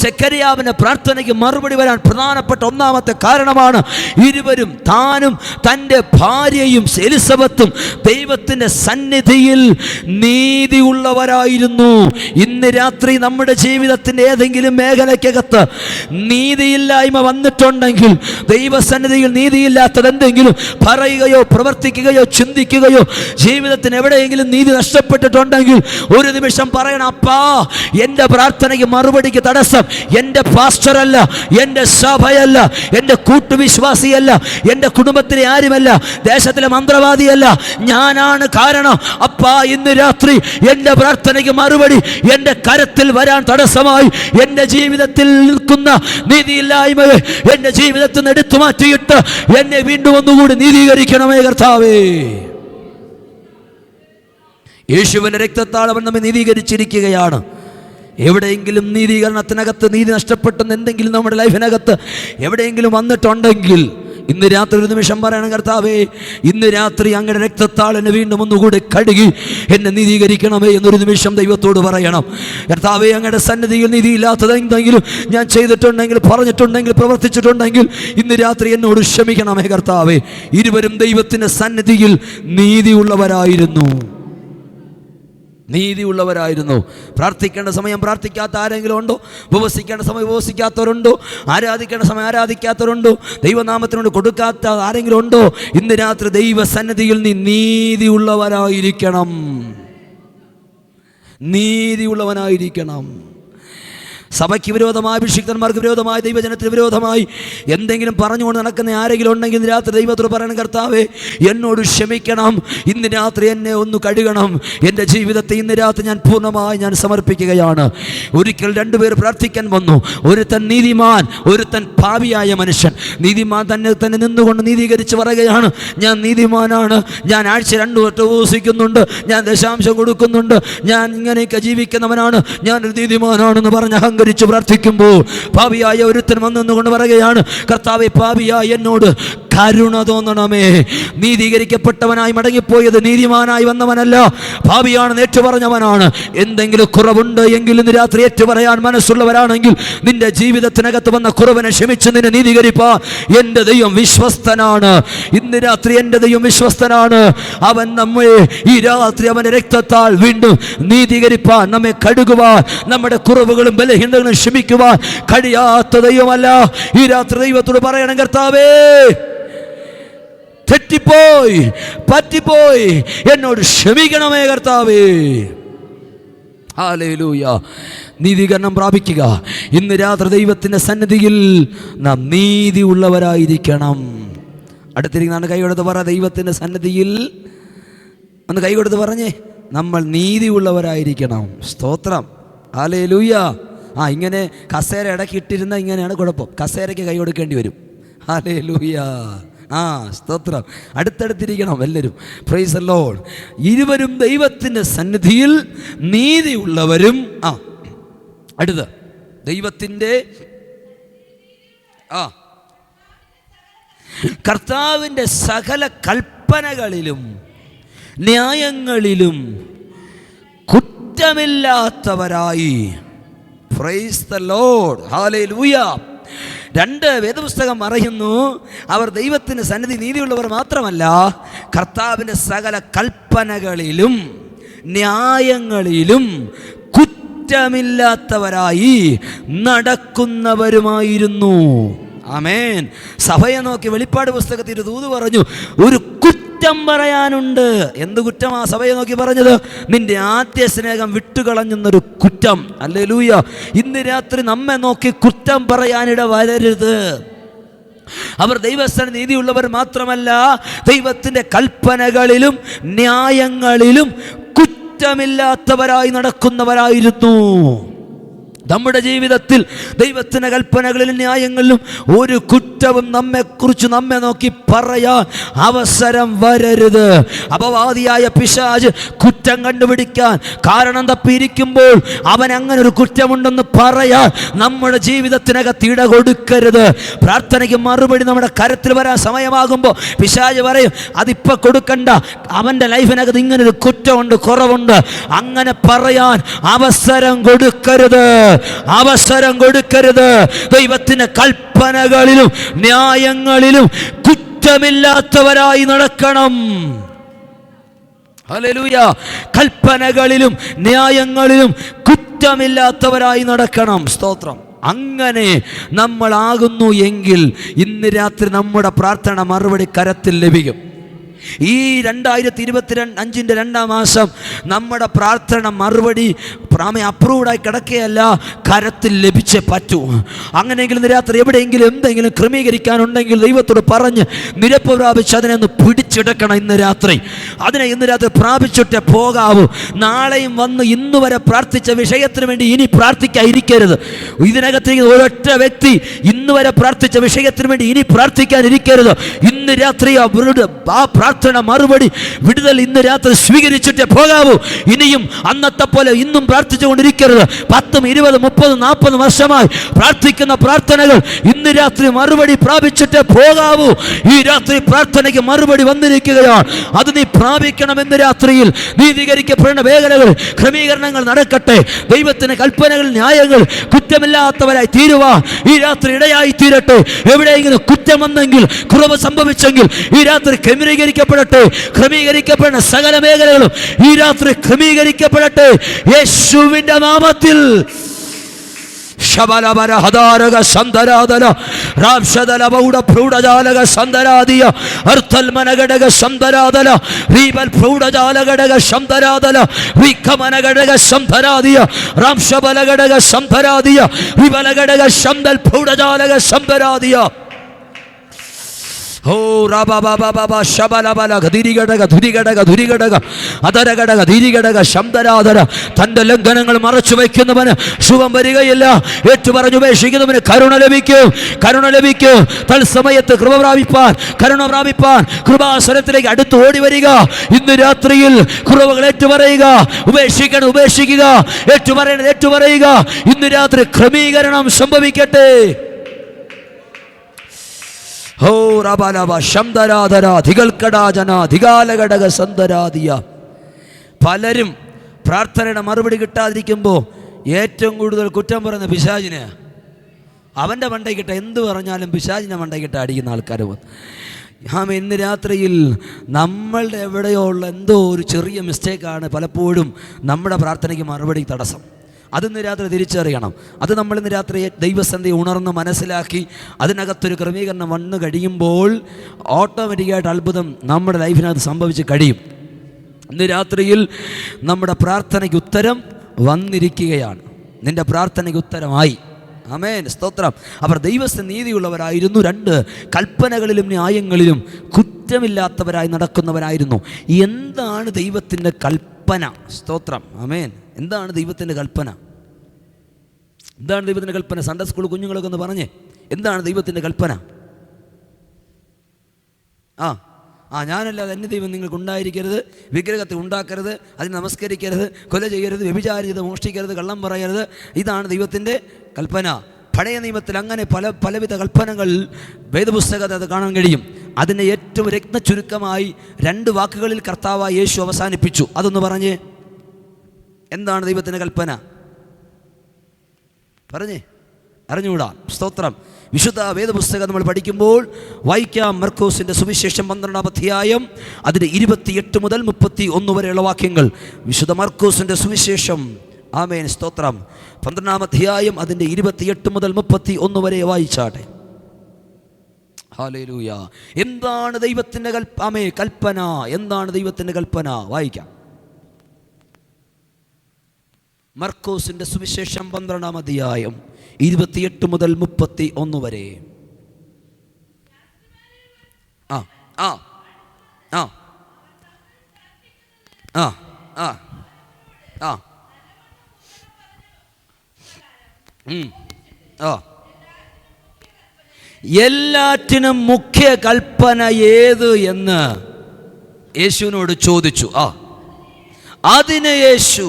സെഖര്യാവിന്റെ പ്രാർത്ഥനയ്ക്ക് മറുപടി വരാൻ പ്രധാനപ്പെട്ട ഒന്നാമത്തെ കാരണമാണ് ഇരുവരും, താനും തൻ്റെ ഭാര്യയും എലിസബത്തും ദൈവത്തിൻ്റെ സന്നിധിയിൽ നീതിയുള്ളവരായിരുന്നു. ഇന്ന് രാത്രി നമ്മുടെ ജീവിതത്തിൻ്റെ ഏതെങ്കിലും മേഖലയ്ക്കകത്ത് നീതിയില്ലായ്മ വന്നിട്ടുണ്ടെങ്കിൽ, ദൈവസന്നിധിയിൽ നീതിയില്ലാത്തത് എന്തെങ്കിലും പറയുകയോ പ്രവർത്തിക്കുകയോ ചിന്തിക്കുകയോ ജീവിതത്തിന് എവിടെയെങ്കിലും നീതി നഷ്ടപ്പെട്ടിട്ടുണ്ടെങ്കിൽ ഒരു നിമിഷം പറയണം, അപ്പാ എൻ്റെ പ്രാർത്ഥനയ്ക്ക് മറുപടിക്ക് തടസ്സം എൻ്റെ പാസ്റ്ററല്ല, എൻ്റെ സഭയല്ല, എൻ്റെ കൂട്ടുവിശ്വാസിയല്ല, എൻ്റെ കുടുംബത്തിലെ ആരുമല്ല, ദേശത്തിലെ മന്ത്രവാദിയല്ല, ഞാനാണ് കാരണം. അപ്പാ ഇന്ന് രാത്രി എൻ്റെ പ്രാർത്ഥനയ്ക്ക് മറുപടി എൻ്റെ കരത്തിൽ വരാൻ തടസ്സമായി എൻ്റെ ജീവിതത്തിൽ നിൽക്കുന്ന നീതിയില്ലായ്മയെ എൻ്റെ ജീവിതത്തിൽ നിന്ന് എടുത്തു മാറ്റിയിട്ട് എന്നെ വീണ്ടും ഒന്നുകൂടി നീതീകരിക്കണമേ കർത്താവേ. യേശുവിൻ്റെ രക്തത്താൽ അവൻ നമ്മെ നീതീകരിച്ചിരിക്കുകയാണ്. എവിടെയെങ്കിലും നീതീകരണത്തിനകത്ത് നീതി നഷ്ടപ്പെട്ടെന്ന് എന്തെങ്കിലും നമ്മുടെ ലൈഫിനകത്ത് എവിടെയെങ്കിലും വന്നിട്ടുണ്ടെങ്കിൽ ഇന്ന് രാത്രി ഒരു നിമിഷം പറയണം, കർത്താവേ ഇന്ന് രാത്രി അങ്ങയുടെ രക്തത്താൽ എന്നെ വീണ്ടും ഒന്നുകൂടി കഴുകി എന്നെ നീതീകരിക്കണമേ എന്നൊരു നിമിഷം ദൈവത്തോട് പറയണം. കർത്താവേ അങ്ങയുടെ സന്നിധിയിൽ നീതിയില്ലാത്തത് എന്തെങ്കിലും ഞാൻ ചെയ്തിട്ടുണ്ടെങ്കിൽ, പറഞ്ഞിട്ടുണ്ടെങ്കിൽ, പ്രവർത്തിച്ചിട്ടുണ്ടെങ്കിൽ ഇന്ന് രാത്രി എന്നോട് ക്ഷമിക്കണമേ കർത്താവേ. ഇരുവരും ദൈവത്തിൻ്റെ സന്നിധിയിൽ നീതിയുള്ളവരായിരുന്നു. പ്രാർത്ഥിക്കേണ്ട സമയം പ്രാർത്ഥിക്കാത്ത ആരെങ്കിലും ഉണ്ടോ? ഉപവസിക്കേണ്ട സമയം ഉപവസിക്കാത്തവരുണ്ടോ? ആരാധിക്കേണ്ട സമയം ആരാധിക്കാത്തവരുണ്ടോ? ദൈവനാമത്തിനോട് കൊടുക്കാത്ത ആരെങ്കിലും ഉണ്ടോ? ഇന്ന് രാത്രി ദൈവസന്നിധിയിൽ നീ നീതിയുള്ളവനായിരിക്കണം. സഭയ്ക്ക് വിരോധമായി, അഭിഷിക്തന്മാർക്ക് വിരോധമായി, ദൈവജനത്തിന് വിരോധമായി എന്തെങ്കിലും പറഞ്ഞുകൊണ്ട് നടക്കുന്ന ആരെങ്കിലും ഉണ്ടെങ്കിൽ ഇന്ന് രാത്രി ദൈവത്തോട് പറയണം, കർത്താവേ എന്നോട് ക്ഷമിക്കണം, ഇന്ന് രാത്രി എന്നെ ഒന്ന് കഴുകണം, എൻ്റെ ജീവിതത്തെ ഇന്ന് രാത്രി ഞാൻ പൂർണ്ണമായി ഞാൻ സമർപ്പിക്കുകയാണ്. ഒരിക്കൽ രണ്ടുപേർ പ്രാർത്ഥിക്കാൻ വന്നു. ഒരുത്തൻ നീതിമാൻ, ഒരുത്തൻ പാപിയായ മനുഷ്യൻ. നീതിമാൻ തന്നെ നിന്നുകൊണ്ട് നീതീകരിച്ച് പറയുകയാണ്, ഞാൻ നീതിമാനാണ്, ഞാൻ ആഴ്ച 2 വട്ടം ഉപവസിക്കുന്നുണ്ട്, ഞാൻ ദശാംശം കൊടുക്കുന്നുണ്ട്, ഞാൻ ഇങ്ങനെയൊക്കെ ജീവിക്കുന്നവനാണ്, ഞാനൊരു നീതിമാനാണെന്ന് പറഞ്ഞ അഹങ്കരിച്ച് പ്രാർത്ഥിക്കുമ്പോൾ പാപിയായ ഒരുത്തൻ വന്നെന്നുകൊണ്ട് പറയുകയാണ്, കർത്താവേ പാപിയായ എന്നോട് കരുണ തോന്നണമേ. നീതീകരിക്കപ്പെട്ടവനായി മടങ്ങിപ്പോയത് നീതിമാനായി വന്നവനല്ല, പാപിയാണെന്ന് ഏറ്റുപറഞ്ഞവനാണ്. എന്തെങ്കിലും കുറവുണ്ട് എങ്കിൽ ഇന്ന് രാത്രി ഏറ്റുപറയാൻ മനസ്സുള്ളവരാണെങ്കിൽ നിന്റെ ജീവിതത്തിനകത്ത് വന്ന കുറവിനെ ക്ഷമിച്ച് നിന്നെ നീതീകരിപ്പാൻ എൻ്റെ ദൈവം വിശ്വസ്തനാണ്. ഇന്ന് രാത്രി എൻ്റെ ദൈവം വിശ്വസ്തനാണ്. അവൻ നമ്മെ ഈ രാത്രി അവൻ്റെ രക്തത്താൽ വീണ്ടും നീതീകരിപ്പാൻ, നമ്മെ കഴുകുവാൻ, നമ്മുടെ കുറവുകളും ബലഹീനതകളും ക്ഷമിക്കുവാൻ കഴിയാത്ത ദൈവമല്ല. ഈ രാത്രി ദൈവത്തോട് പറയണം, കർത്താവേ തെറ്റിപ്പോയി, പറ്റിപ്പോയി, എന്നോട് ക്ഷമിക്കണമേ കർത്താവേ. ഹല്ലേലൂയ. നീതീകരണം പ്രാപിക്കുക. ഇന്ന് രാത്രി ദൈവത്തിൻ്റെ സന്നിധിയിൽ നാം നീതി ഉള്ളവരായിരിക്കണം. അടുത്തിരിക്കുന്നതാണ് കൈകൊടുത്ത് പറ, ദൈവത്തിൻ്റെ സന്നിധിയിൽ ഒന്ന് കൈകൊടുത്ത് പറഞ്ഞേ, നമ്മൾ നീതി ഉള്ളവരായിരിക്കണം. സ്തോത്രം. ഹല്ലേലൂയ. ഇങ്ങനെ കസേര ഇടയ്ക്ക് ഇട്ടിരുന്ന ഇങ്ങനെയാണ് കുഴപ്പം, കസേരയ്ക്ക് കൈ കൊടുക്കേണ്ടി വരും. ഹല്ലേലൂയ. സ്തോത്രം. അടുത്തടുത്തിരിക്കണം എല്ലാവരും. Praise the Lord. ഇരുവരും ദൈവത്തിൻ്റെ സന്നിധിയിൽ നീതിയുള്ളവരും. അടുത്ത ദൈവത്തിൻ്റെ കർത്താവിൻ്റെ സകല കൽപ്പനകളിലും ന്യായങ്ങളിലും കുറ്റമില്ലാത്തവരായി. Praise the Lord. ഹല്ലേലൂയ. 2 വേദപുസ്തകം പറയുന്നു, അവർ ദൈവത്തിൻ്റെ സന്നിധി നീതിയുള്ളവർ മാത്രമല്ല, കർത്താവിൻ്റെ സകല കൽപ്പനകളിലും ന്യായങ്ങളിലും കുറ്റമില്ലാത്തവരായി നടക്കുന്നവരുമായിരുന്നു. ആമേൻ. സഭയെ നോക്കി വെളിപ്പാട് പുസ്തകത്തിൽ ദൂത് പറഞ്ഞു, ഒരു കുറ്റം പറയാനുണ്ട്. എന്ത് കുറ്റമാ സഭയെ നോക്കി പറഞ്ഞത്? നിന്റെ ആദ്യ സ്നേഹം വിട്ടുകളഞ്ഞെന്നൊരു കുറ്റം. ഹല്ലേലൂയ. ഇന്ന് രാത്രി നമ്മെ നോക്കി കുറ്റം പറയാനിട വരരുത്. അവർ ദൈവസ്ഥ നീതിയുള്ളവർ മാത്രമല്ല, ദൈവത്തിൻ്റെ കൽപ്പനകളിലും ന്യായങ്ങളിലും കുറ്റമില്ലാത്തവരായി നടക്കുന്നവരായിരുന്നു. നമ്മുടെ ജീവിതത്തിൽ ദൈവത്തിൻ്റെ കൽപ്പനകളിലും ന്യായങ്ങളിലും ഒരു കുറ്റവും നമ്മെ നോക്കി പറയാൻ അവസരം വരരുത്. അപവാദിയായ പിശാച് കുറ്റം കണ്ടുപിടിക്കാൻ കാരണം തപ്പിയിരിക്കുമ്പോൾ അവൻ അങ്ങനെ ഒരു കുറ്റമുണ്ടെന്ന് പറയാൻ നമ്മുടെ ജീവിതത്തിനകത്ത് ഇട കൊടുക്കരുത്. പ്രാർത്ഥനയ്ക്ക് മറുപടി നമ്മുടെ കരത്തിൽ വരാൻ സമയമാകുമ്പോൾ പിശാച് പറയും, അതിപ്പോൾ കൊടുക്കണ്ട, അവൻ്റെ ലൈഫിനകത്ത് ഇങ്ങനൊരു കുറ്റമുണ്ട്, കുറവുണ്ട്. അങ്ങനെ പറയാൻ അവസരം കൊടുക്കരുത്. അവസരം കൊടുക്കരുത്. ദൈവത്തിന്റെ കൽപ്പനകളിലും ന്യായങ്ങളിലും കുറ്റമില്ലാത്തവരായി നടക്കണം. ഹല്ലേലൂയ. കൽപ്പനകളിലും ന്യായങ്ങളിലും കുറ്റമില്ലാത്തവരായി നടക്കണം. സ്തോത്രം. അങ്ങനെ നമ്മളാകുന്നു എങ്കിൽ ഇന്ന് രാത്രി നമ്മുടെ പ്രാർത്ഥന മറുപടി കരത്തിൽ ലഭിക്കും. ഈ 2025 2-ാം മാസം നമ്മുടെ പ്രാർത്ഥന മറുപടി അപ്രൂവ്ഡായി കിടക്കുകയല്ല, കരത്തിൽ ലഭിച്ചേ പറ്റൂ. അങ്ങനെയെങ്കിൽ ഇന്ന് രാത്രി എവിടെയെങ്കിലും എന്തെങ്കിലും ക്രമീകരിക്കാനുണ്ടെങ്കിൽ ദൈവത്തോട് പറഞ്ഞ് നിരപ്പ് പ്രാപിച്ച് അതിനെ ഒന്ന് പിടിച്ചെടുക്കണം. ഇന്ന് രാത്രി പ്രാപിച്ചിട്ടേ പോകാവൂ. നാളെയും വന്ന് ഇന്ന് വരെ പ്രാർത്ഥിച്ച വിഷയത്തിന് വേണ്ടി ഇനി പ്രാർത്ഥിക്കാതിരിക്കരുത്. ഇതിനകത്തേക്ക് ഒരൊറ്റ വ്യക്തി ഇന്ന് വരെ പ്രാർത്ഥിച്ച വിഷയത്തിന് വേണ്ടി ഇനി പ്രാർത്ഥിക്കാനിരിക്കരുത്. ഇന്ന് രാത്രി ആ പ്രാർത്ഥന മറുപടി വിടുതൽ ഇന്ന് രാത്രി സ്വീകരിച്ചിട്ടേ പോകാവൂ. ഇനിയും അന്നത്തെ പോലെ ഇന്നും പ്രാർത്ഥിച്ചുകൊണ്ടിരിക്കരുത്. 10, 20, 30, 40 വർഷമായി പ്രാർത്ഥിക്കുന്ന പ്രാർത്ഥനകൾ ഇന്ന് രാത്രി മറുപടി പ്രാപിച്ചിട്ടേ പോകാവൂ. ഈ രാത്രി പ്രാർത്ഥനയ്ക്ക് മറുപടി വന്നിരിക്കുകയാണ്. അത് നീ പ്രാപിക്കണം. ഇന്ന് രാത്രിയിൽ നീതീകരിക്കപ്പെടുന്ന മേഖലകൾ ക്രമീകരണങ്ങൾ നടക്കട്ടെ. ദൈവത്തിന്റെ കൽപ്പനകൾ ന്യായങ്ങൾ കുറ്റമില്ലാത്തവരായി തീരുവാൻ ഈ രാത്രി ഇടയായി തീരട്ടെ. എവിടെയെങ്കിലും കുറ്റം വന്നെങ്കിൽ, കുറവ് സംഭവിച്ചെങ്കിൽ ഈ രാത്രി ക്രമീകരിക്കപ്പെടുന്ന സകല മേഖലകളും ഈ രാത്രി ക്രമീകരിക്കപ്പെടട്ടെ യേശുവിന്റെ നാമത്തിൽ. ശബലബര ഹദാരക സന്തരാദല രാംശദല ബൗഡ പ്രൗഢജാലക സന്തരാദിയ അർത്ഥൽമനഘടക സന്തരാദല റീബൽ പ്രൗഢജാലഘടക സന്തരാദല വിഖമനഘടക സന്തരാദിയ രാംശബലഘടക സന്തരാദിയ റിബലഘടക സന്തൽ പ്രൗഢജാലക സന്തരാദിയ. ഓ റബബബബബ ശബലബല ഗദിരിഘടക ധുരിഘടക ധുരിഘടക അതരഘടക ധീരിഘടക ശബ്ദരാധര. തൻ്റെ ലംഘനങ്ങൾ മറച്ചു വയ്ക്കുന്നവന് ശുഭം വരികയില്ല. ഏറ്റുപറഞ്ഞു ഉപേക്ഷിക്കുന്നവന് കരുണ ലഭിക്കും. കരുണ ലഭിക്കും. തത്സമയത്ത് കൃപ പ്രാപിപ്പാൻ, കരുണ പ്രാപിപ്പാൻ കൃപാസനത്തിലേക്ക് അടുത്ത് ഓടി വരിക. ഇന്ന് രാത്രിയിൽ കുറവുകൾ ഏറ്റുപറയുക. ഉപേക്ഷിക്കുക. ഏറ്റുപറയുക. ഇന്ന് രാത്രി ക്രമീകരണം സംഭവിക്കട്ടെ. ഹോ റബലബ ശംദരാധര ധികൽക്കടാജന ധികാലഘടക സന്തരാദിയ. പലരും പ്രാർത്ഥനയുടെ മറുപടി കിട്ടാതിരിക്കുമ്പോൾ ഏറ്റവും കൂടുതൽ കുറ്റം പറയുന്ന പിശാചിനെ. അവൻ്റെ മണ്ടയ്ക്കിട്ട എന്ത് പറഞ്ഞാലും പിശാചിനെ മണ്ടയ്ക്കിട്ട അടിക്കുന്ന ആൾക്കാർ. ഇന്ന് രാത്രിയിൽ നമ്മളുടെ എവിടെയോ ഉള്ള എന്തോ ഒരു ചെറിയ മിസ്റ്റേക്കാണ് പലപ്പോഴും നമ്മുടെ പ്രാർത്ഥനയ്ക്ക് മറുപടി തടസ്സം. അതിന്ന് രാത്രി തിരിച്ചറിയണം. അത് നമ്മളിന്ന് രാത്രി ദൈവസന്ധി ഉണർന്ന് മനസ്സിലാക്കി അതിനകത്തൊരു ക്രമീകരണം വന്നു കഴിയുമ്പോൾ ഓട്ടോമാറ്റിക്കായിട്ട് അത്ഭുതം നമ്മുടെ ലൈഫിനകത്ത് സംഭവിച്ച് കഴിയും. ഇന്ന് രാത്രിയിൽ നമ്മുടെ പ്രാർത്ഥനയ്ക്ക് ഉത്തരം വന്നിരിക്കുകയാണ്. നിൻ്റെ പ്രാർത്ഥനയ്ക്ക് ഉത്തരമായി. ആമേൻ, സ്തോത്രം. അവർ ദൈവസ്ഥ നീതിയുള്ളവരായിരുന്നു. 2 കൽപ്പനകളിലും ന്യായങ്ങളിലും കുറ്റമില്ലാത്തവരായി നടക്കുന്നവരായിരുന്നു. എന്താണ് ദൈവത്തിൻ്റെ കൽപ്പന? സ്തോത്രം. ആമേൻ. എന്താണ് ദൈവത്തിൻ്റെ കൽപ്പന? എന്താണ് ദൈവത്തിൻ്റെ കൽപ്പന? സൺഡേ സ്കൂൾ കുഞ്ഞുങ്ങളൊക്കെ ഒന്ന് പറഞ്ഞേ, എന്താണ് ദൈവത്തിൻ്റെ കൽപ്പന? ഞാനല്ലാതെ എൻ്റെ ദൈവം നിങ്ങൾക്ക് ഉണ്ടായിരിക്കരുത്, വിഗ്രഹത്തെ ഉണ്ടാക്കരുത്, അതിന് നമസ്കരിക്കരുത്, കൊല ചെയ്യരുത്, വ്യഭിചാരിക്കരുത്, മോഷ്ടിക്കരുത്, കള്ളം പറയരുത്. ഇതാണ് ദൈവത്തിൻ്റെ കൽപ്പന. പഴയ നിയമത്തിൽ അങ്ങനെ പലവിധ കൽപ്പനകൾ വേദപുസ്തകത്തിൽ അത് കാണാൻ കഴിയും. അതിൻ്റെ ഏറ്റവും രത്നചുരുക്കമായി 2 വാക്കുകളിൽ കർത്താവായ യേശു അവസാനിപ്പിച്ചു. അതൊന്ന് പറഞ്ഞേ, എന്താണ് ദൈവത്തിൻ്റെ കൽപ്പന? പറഞ്ഞേ, അറിഞ്ഞുകൂടാ. സ്തോത്രം. വിശുദ്ധ വേദപുസ്തകം നമ്മൾ പഠിക്കുമ്പോൾ വായിക്കാം. മർക്കോസിൻ്റെ സുവിശേഷം 12-ാം അധ്യായം അതിൻ്റെ 28 മുതൽ 31 വരെയുള്ള വാക്യങ്ങൾ. വിശുദ്ധ മർക്കോസിൻ്റെ സുവിശേഷം, ആമേൻ, സ്തോത്രം, 12-ാം അധ്യായം അതിൻ്റെ 28 മുതൽ 31 വരെ വായിച്ചാട്ടെ. ഹല്ലേലൂയ. എന്താണ് ദൈവത്തിൻ്റെ കൽപ്പന? എന്താണ് ദൈവത്തിൻ്റെ കൽപ്പന? വായിക്കാം. മർക്കോസിൻ്റെ സുവിശേഷം 12-ാം അധ്യായം 28 മുതൽ 31 വരെ. ആ ആ ആ ആ ആ ആ എല്ലാറ്റിനും മുഖ്യ കൽപ്പന ഏത് എന്ന് യേശുവിനോട് ചോദിച്ചു. അതിന് യേശു,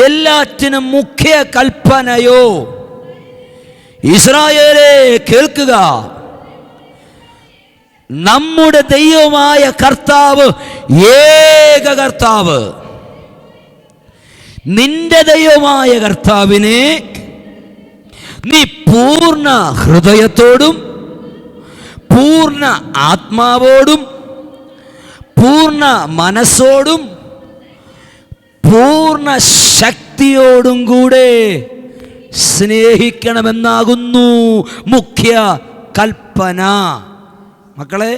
എല്ലാറ്റിനും മുഖ്യ കൽപ്പനയോ, ഇസ്രായേലേ കേൾക്കുക, നമ്മുടെ ദൈവമായ കർത്താവ് ഏക കർത്താവ്, നിന്റെ ദൈവമായ കർത്താവിനെ നീ പൂർണ്ണ ഹൃദയത്തോടും പൂർണ്ണ ആത്മാവോടും പൂർണ്ണ മനസ്സോടും പൂർണ്ണ ശക്തിയോടും കൂടെ സ്നേഹിക്കണമെന്നാകുന്നു മുഖ്യ കൽപ്പന. മക്കളെ,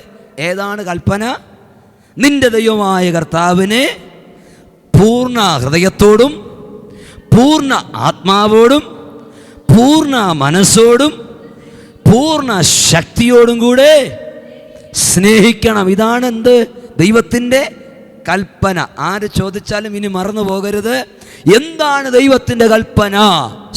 ഏതാണ് കൽപ്പന? നിന്റെ ദൈവമായ കർത്താവിനെ പൂർണ്ണ ഹൃദയത്തോടും പൂർണ്ണ ആത്മാവോടും പൂർണ്ണ മനസ്സോടും പൂർണ്ണ ശക്തിയോടും കൂടെ സ്നേഹിക്കണം. ഇതാണ് എന്ത്? ദൈവത്തിൻ്റെ കൽപ്പന. ആര് ചോദിച്ചാലും ഇനി മറന്നു പോകരുത്. എന്താണ് ദൈവത്തിൻ്റെ കൽപ്പന?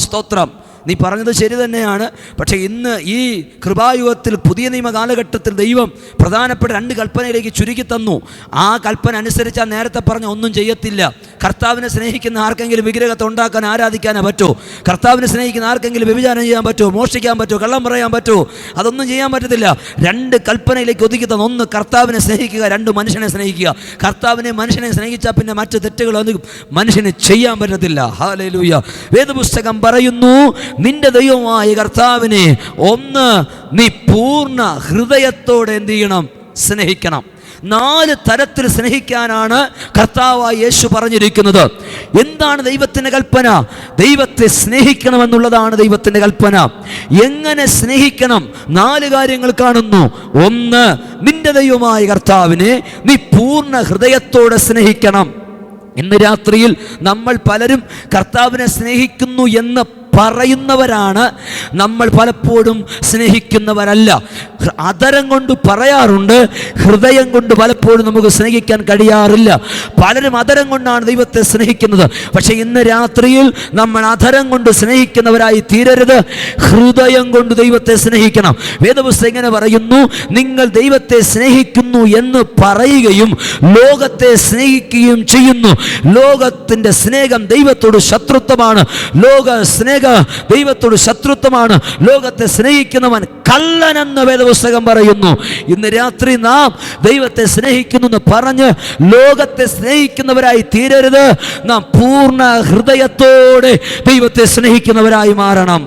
സ്തോത്രം. നീ പറഞ്ഞത് ശരി തന്നെയാണ്. പക്ഷേ ഇന്ന് ഈ കൃപായുഗത്തിൽ പുതിയ നിയമ കാലഘട്ടത്തിൽ ദൈവം പ്രധാനപ്പെട്ട 2 കൽപ്പനയിലേക്ക് ചുരുക്കി തന്നു. ആ കൽപ്പന അനുസരിച്ചാൽ നേരത്തെ പറഞ്ഞ ഒന്നും ചെയ്യത്തില്ല. കർത്താവിനെ സ്നേഹിക്കുന്ന ആർക്കെങ്കിലും വിഗ്രഹത്തെ ഉണ്ടാക്കാൻ ആരാധിക്കാനേ പറ്റുമോ? കർത്താവിനെ സ്നേഹിക്കുന്ന ആർക്കെങ്കിലും വ്യഭിചാരം ചെയ്യാൻ പറ്റുമോ? മോഷ്ടിക്കാൻ പറ്റുമോ? കള്ളം പറയാൻ പറ്റുമോ? അതൊന്നും ചെയ്യാൻ പറ്റത്തില്ല. 2 കൽപ്പനയിലേക്ക് ഒതുക്കി തന്നു. 1 കർത്താവിനെ സ്നേഹിക്കുക, 2 മനുഷ്യനെ സ്നേഹിക്കുക. കർത്താവിനെ മനുഷ്യനെ സ്നേഹിച്ചാൽ പിന്നെ മറ്റു തെറ്റുകളൊന്നും മനുഷ്യന് ചെയ്യാൻ പറ്റത്തില്ല. ഹല്ലേലൂയ. വേദപുസ്തകം പറയുന്നു, നിന്റെ ദൈവമായ കർത്താവിനെ നീ പൂർണ്ണ ഹൃദയത്തോടെ എന്ത് ചെയ്യണം? സ്നേഹിക്കണം. 4 തരത്തിൽ സ്നേഹിക്കാനാണ് കർത്താവായ യേശു പറഞ്ഞിരിക്കുന്നത്. എന്താണ് ദൈവത്തിൻ്റെ കൽപ്പന? ദൈവത്തെ സ്നേഹിക്കണമെന്നുള്ളതാണ് ദൈവത്തിൻ്റെ കൽപ്പന. എങ്ങനെ സ്നേഹിക്കണം? 4 കാര്യങ്ങൾ കാണുന്നു. 1, നിന്റെ ദൈവമായ കർത്താവിനെ നീ പൂർണ്ണ ഹൃദയത്തോടെ സ്നേഹിക്കണം. ഇന്ന് രാത്രിയിൽ നമ്മൾ പലരും കർത്താവിനെ സ്നേഹിക്കുന്നു എന്ന് പറയുന്നവരാണ്, നമ്മൾ പലപ്പോഴും സ്നേഹിക്കുന്നവരല്ല. അധരം കൊണ്ട് പറയാറുണ്ട്, ഹൃദയം കൊണ്ട് പലപ്പോഴും നമുക്ക് സ്നേഹിക്കാൻ കഴിയാറില്ല. പലരും അധരം കൊണ്ടാണ് ദൈവത്തെ സ്നേഹിക്കുന്നത്. പക്ഷേ ഇന്ന് രാത്രിയിൽ നമ്മൾ അധരം കൊണ്ട് സ്നേഹിക്കുന്നവരായി തീരരുത്, ഹൃദയം കൊണ്ട് ദൈവത്തെ സ്നേഹിക്കണം. വേദപുസ്തകം ഇങ്ങനെ പറയുന്നു, നിങ്ങൾ ദൈവത്തെ സ്നേഹിക്കുന്നു എന്ന് പറയുകയും ലോകത്തെ സ്നേഹിക്കുകയും ചെയ്യുന്നു. ലോകത്തിൻ്റെ സ്നേഹം ദൈവത്തോട് ശത്രുത്വമാണ്. സ്നേഹം ദൈവത്തോട് ശത്രുത്വമാണ്. ലോകത്തെ സ്നേഹിക്കുന്നവൻ കള്ളനെന്ന് വേദപുസ്തകം പറയുന്നു. ഇന്ന് രാത്രി നാം ദൈവത്തെ സ്നേഹിക്കുന്നു എന്ന് പറഞ്ഞ് ലോകത്തെ സ്നേഹിക്കുന്നവരായി തീരരുത്. നാം പൂർണ്ണ ഹൃദയത്തോടെ ദൈവത്തെ സ്നേഹിക്കുന്നവരായി മാറണം.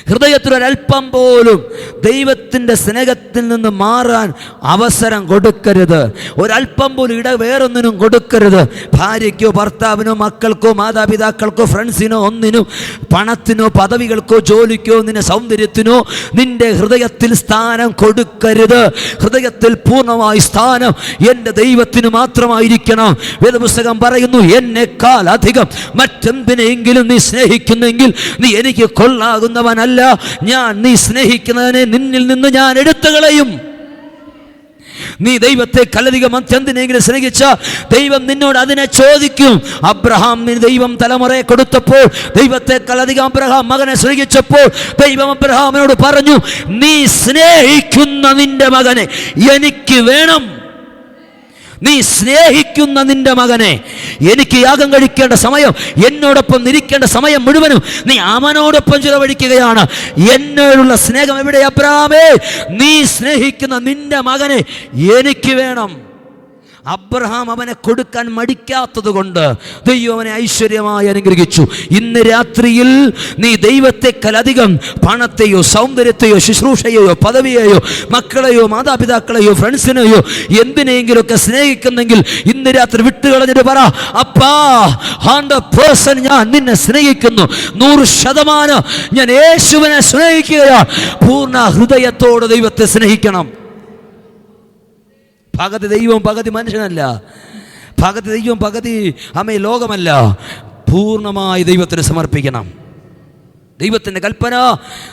ഹൃദയത്തിലൊരൽപ്പം പോലും ദൈവത്തിൻ്റെ സ്നേഹത്തിൽ നിന്ന് മാറാൻ അവസരം കൊടുക്കരുത്. ഒരൽപ്പം പോലും വേറൊന്നിനും കൊടുക്കരുത്. ഭാര്യയ്ക്കോ ഭർത്താവിനോ മക്കൾക്കോ മാതാപിതാക്കൾക്കോ ഫ്രണ്ട്സിനോ ഒന്നിനും, പണത്തിനോ പദവികൾക്കോ ജോലിക്കോ നിന്റെ സൗന്ദര്യത്തിനോ നിന്റെ ഹൃദയത്തിൽ സ്ഥാനം കൊടുക്കരുത്. ഹൃദയത്തിൽ പൂർണ്ണമായി സ്ഥാനം എൻ്റെ ദൈവത്തിന് മാത്രമായിരിക്കണം. വേദപുസ്തകം പറയുന്നു, എന്നെക്കാൾ അധികം മറ്റെന്തിനെങ്കിലും നീ സ്നേഹിക്കുന്നെങ്കിൽ നീ എനിക്ക് കൊള്ളാകുന്നവൻ അല്ല. നീ സ്നേഹിക്കുന്നതിനെ നിന്നിൽ നിന്ന് ഞാൻ എടുത്തു കളയും. നീ ദൈവത്തെ കലധികം മറ്റെന്തിനെങ്കിലും സ്നേഹിച്ച ദൈവം നിന്നോട് അതിനെ ചോദിക്കും. അബ്രഹാമിന് ദൈവം തലമുറയെ കൊടുത്തപ്പോൾ ദൈവത്തെക്കാളധികം അബ്രഹാം മകനെ സ്നേഹിച്ചപ്പോൾ ദൈവം അബ്രഹാമിനോട് പറഞ്ഞു, നീ സ്നേഹിക്കുന്ന നിന്റെ മകനെ എനിക്ക് വേണം. നീ സ്നേഹിക്കുന്ന നിന്റെ മകനെ എനിക്ക് യാഗം കഴിക്കേണ്ട സമയം, എന്നോടൊപ്പം ഇരിക്കേണ്ട സമയം മുഴുവനും നീ അവനോടൊപ്പം ചിലവഴിക്കുകയാണ്. എന്നോടുള്ള സ്നേഹം എവിടെ അബ്രഹാമേ? നീ സ്നേഹിക്കുന്ന നിന്റെ മകനെ എനിക്ക് വേണം. അബ്രഹാം അവനെ കൊടുക്കാൻ മടിക്കാത്തത് കൊണ്ട് ദൈവം അവനെ ഐശ്വര്യമായി അനുഗ്രഹിച്ചു. ഇന്ന് രാത്രിയിൽ നീ ദൈവത്തെക്കാളധികം പണത്തെയോ സൗന്ദര്യത്തെയോ ശുശ്രൂഷയെയോ പദവിയെയോ മക്കളെയോ മാതാപിതാക്കളെയോ ഫ്രണ്ട്സിനെയോ എന്തിനെങ്കിലുമൊക്കെ സ്നേഹിക്കുന്നെങ്കിൽ ഇന്ന് രാത്രി വിട്ടുകളഞ്ഞിട്ട് പറ, അപ്പാ 100% ഞാൻ നിന്നെ സ്നേഹിക്കുന്നു. 100% ഞാൻ യേശുവിനെ സ്നേഹിക്കുകയാണ്. പൂർണ്ണ ഹൃദയത്തോടെ ദൈവത്തെ സ്നേഹിക്കണം. പകുതി ദൈവം പകുതി മനുഷ്യനല്ല, പകുതി ദൈവം പകുതി ലോകമല്ല. പൂർണ്ണമായി ദൈവത്തിന് സമർപ്പിക്കണം. ദൈവത്തിൻ്റെ കൽപ്പന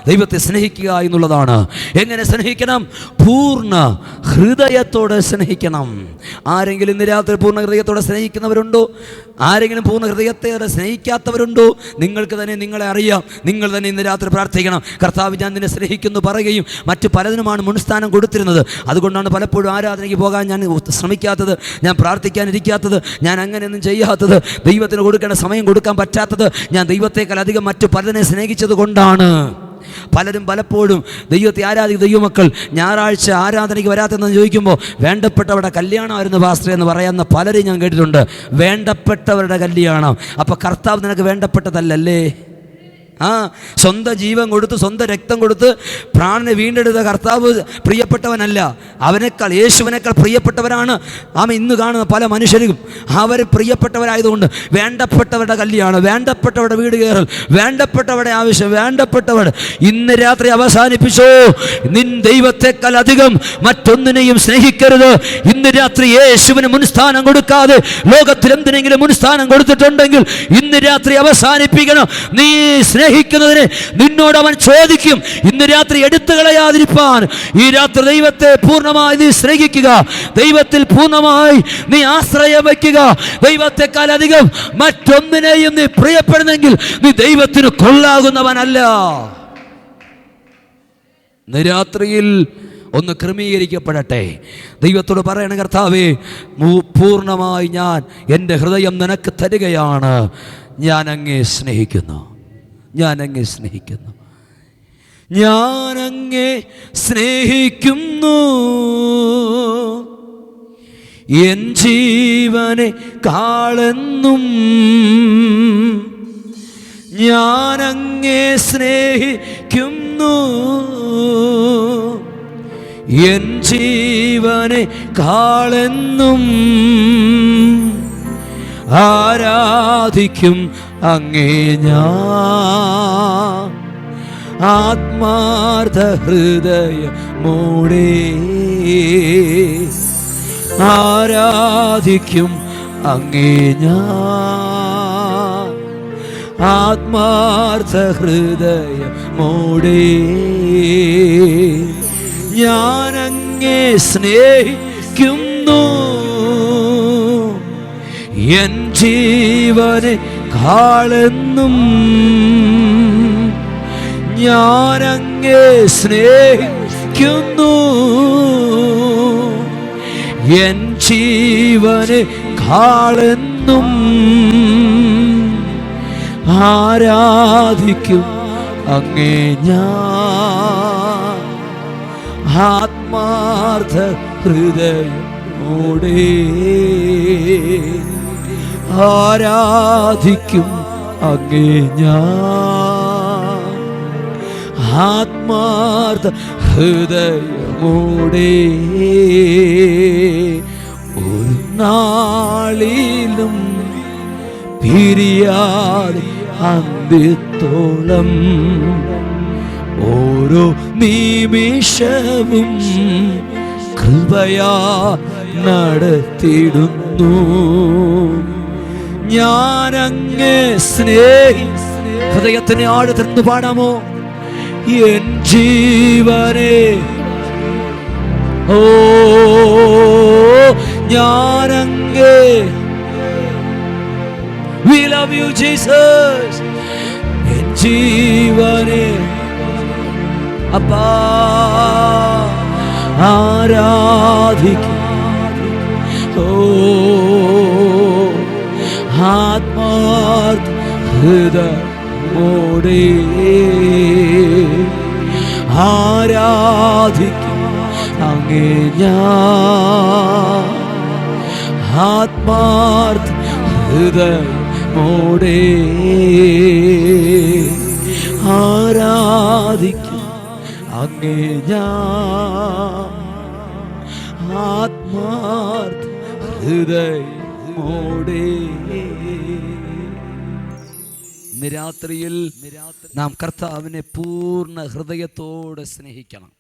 ദൈവത്തെ സ്നേഹിക്കുക എന്നുള്ളതാണ്. എങ്ങനെ സ്നേഹിക്കണം? പൂർണ്ണ ഹൃദയത്തോടെ സ്നേഹിക്കണം. ആരെങ്കിലും ഇന്ന് രാത്രി പൂർണ്ണ ഹൃദയത്തോടെ സ്നേഹിക്കുന്നവരുണ്ടോ? ആരെങ്കിലും പൂർണ്ണ ഹൃദയത്തോടെ സ്നേഹിക്കാത്തവരുണ്ടോ? നിങ്ങൾക്ക് തന്നെ നിങ്ങളെ അറിയാം. നിങ്ങൾ തന്നെ ഇന്ന് രാത്രി പ്രാർത്ഥിക്കണം, കർത്താവ് ഞാൻ നിന്നെ സ്നേഹിക്കുന്നു പറയുകയും മറ്റു പലതിനുമാണ് മുൻസ്ഥാനം കൊടുത്തിരുന്നത്. അതുകൊണ്ടാണ് പലപ്പോഴും ആരാധനയ്ക്ക് പോകാൻ ഞാൻ ശ്രമിക്കാത്തത്, ഞാൻ പ്രാർത്ഥിക്കാനിരിക്കാത്തത്, ഞാൻ അങ്ങനെയൊന്നും ചെയ്യാത്തത്, ദൈവത്തിന് കൊടുക്കേണ്ട സമയം കൊടുക്കാൻ പറ്റാത്തത്, ഞാൻ ദൈവത്തെക്കാൾ അധികം മറ്റു പലതിനെ സ്നേഹിച്ചു സ്നേഹിച്ചത് കൊണ്ടാണ് പലരും പലപ്പോഴും ദൈവത്തെ ആരാധിക്കുന്ന ദൈവമക്കൾ ഞായറാഴ്ച ആരാധനയ്ക്ക് വരാത്തെന്ന് ചോദിക്കുമ്പോൾ വേണ്ടപ്പെട്ടവരുടെ കല്യാണമായിരുന്നു പാസ്റ്റർ എന്ന് പറയുന്ന പലരും ഞാൻ കേട്ടിട്ടുണ്ട്. വേണ്ടപ്പെട്ടവരുടെ കല്യാണം. അപ്പോൾ കർത്താവ് നിനക്ക് വേണ്ടപ്പെട്ടതല്ലേ? സ്വന്തം ജീവൻ കൊടുത്ത് സ്വന്തം രക്തം കൊടുത്ത് പ്രാണനെ വീണ്ടെടുത്ത കർത്താവ് പ്രിയപ്പെട്ടവനല്ല. അവനേക്കാൾ, യേശുവിനേക്കാൾ പ്രിയപ്പെട്ടവരാണ് ഇന്ന് കാണുന്ന പല മനുഷ്യരും. അവർ പ്രിയപ്പെട്ടവരായതുകൊണ്ട് വേണ്ടപ്പെട്ടവരുടെ കല്യാണം, വേണ്ടപ്പെട്ടവരുടെ വീട് കയറൽ, വേണ്ടപ്പെട്ടവരുടെ ആവശ്യം, വേണ്ടപ്പെട്ടവർ. ഇന്ന് രാത്രി അവസാനിപ്പിച്ചോ. നിൻ ദൈവത്തെക്കാൾ അധികം മറ്റൊന്നിനെയും സ്നേഹിക്കരുത്. ഇന്ന് രാത്രി യേശുവിന് മുൻസ്ഥാനം കൊടുക്കാതെ ലോകത്തിൽ എന്തിനെങ്കിലും മുൻസ്ഥാനം കൊടുത്തിട്ടുണ്ടെങ്കിൽ ഇന്ന് രാത്രി അവസാനിപ്പിക്കണം. നീ സ്നേഹിക്കുന്നതിന് നിന്നോട് അവൻ ചോദിക്കും. ഇന്ന് രാത്രി എടുത്തു കളയാതിരിപ്പാൻ ഈ രാത്രി ദൈവത്തെ പൂർണ്ണമായി നീ സ്നേഹിക്കുക. ദൈവത്തിൽ പൂർണ്ണമായി നീ ആശ്രയം വയ്ക്കുക. ദൈവത്തെക്കാൾ അധികം മറ്റൊന്നിനെയും നീ പ്രിയപ്പെടുന്നെങ്കിൽ നീ ദൈവത്തിന് കൊള്ളാകുന്നവനല്ല. ഇന്ന് രാത്രിയിൽ ഒന്ന് ക്രമീകരിക്കപ്പെടട്ടെ. ദൈവത്തോട് പറയണ, കർത്താവേ, പൂർണ്ണമായി ഞാൻ എൻ്റെ ഹൃദയം നിനക്ക് തരികയാണ്. ഞാൻ അങ്ങേ സ്നേഹിക്കുന്നു, ഞാൻ അങ്ങേ സ്നേഹിക്കുന്നു, ഞാൻ അങ്ങേ സ്നേഹിക്കുന്നു. എൻ ജീവനെ കാളെന്നും ഞാൻ അങ്ങേ സ്നേഹിക്കുന്നു. എൻ ജീവനെ കാളെന്നും ആരാധിക്കും അങ്ങേ ഞാൻ ആത്മാർത്ഥ ഹൃദയമോടെ. ആരാധിക്കും അങ്ങേ ഞാൻ ആത്മാർത്ഥ ഹൃദയമോടെ. ഞാൻ അങ്ങേ സ്നേഹിക്കുന്നു. എൻ ജീവനെ കാളെന്നും ഞാൻ അങ്ങേ സ്നേഹിക്കുന്നു. എൻ ജീവനെ കാളെന്നും ആരാധിക്കും അങ്ങേ ഞാൻ ആത്മാർത്ഥ ഹൃദയമോടെ. ആരാധിക്കും അങ്ങേ ഞാൻ ആത്മാർത്ഥ ഹൃദയമോടെ. ഒരു നാളിലും പിരിയാതെ അന്ത്യത്തോളം ഓരോ നിമിഷവും കൃപയാ നടത്തിടുന്നു. ഞാൻ അങ്ങേ ഹൃദയത്തിന് ആഴത്തിന്ന് പാടാമോ? എൻ ജീവനെ, ഓ ഞാൻ അങ്ങേ. We love you Jesus. N ജീവനെ അപ്പാ ആരാധിക്കും. ഓ ആത്മാർത്ഥ ഹൃദയമോടെ ആരാധിക്കും അങ്ങേ ഞാൻ ആത്മാർത്ഥ ഹൃദയമോടെ ആരാധിക്കും അങ്ങേ ഞാൻ ആത്മാർത്ഥ ഹൃദയമോടെ. ഇന്ന് രാത്രിയിൽ നാം കർത്താവിനെ പൂർണ്ണ ഹൃദയത്തോടെ സ്നേഹിക്കണം.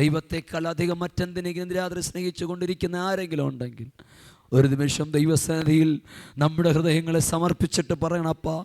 ദൈവത്തെക്കാൾ അധികം മറ്റെന്തിനെങ്കിലും രാത്രി സ്നേഹിച്ചു കൊണ്ടിരിക്കുന്ന ആരെങ്കിലും ഉണ്ടെങ്കിൽ ഒരു നിമിഷം ദൈവസന്നിധിയിൽ നമ്മുടെ ഹൃദയങ്ങളെ സമർപ്പിച്ചിട്ട് പറയണം, അപ്പാ,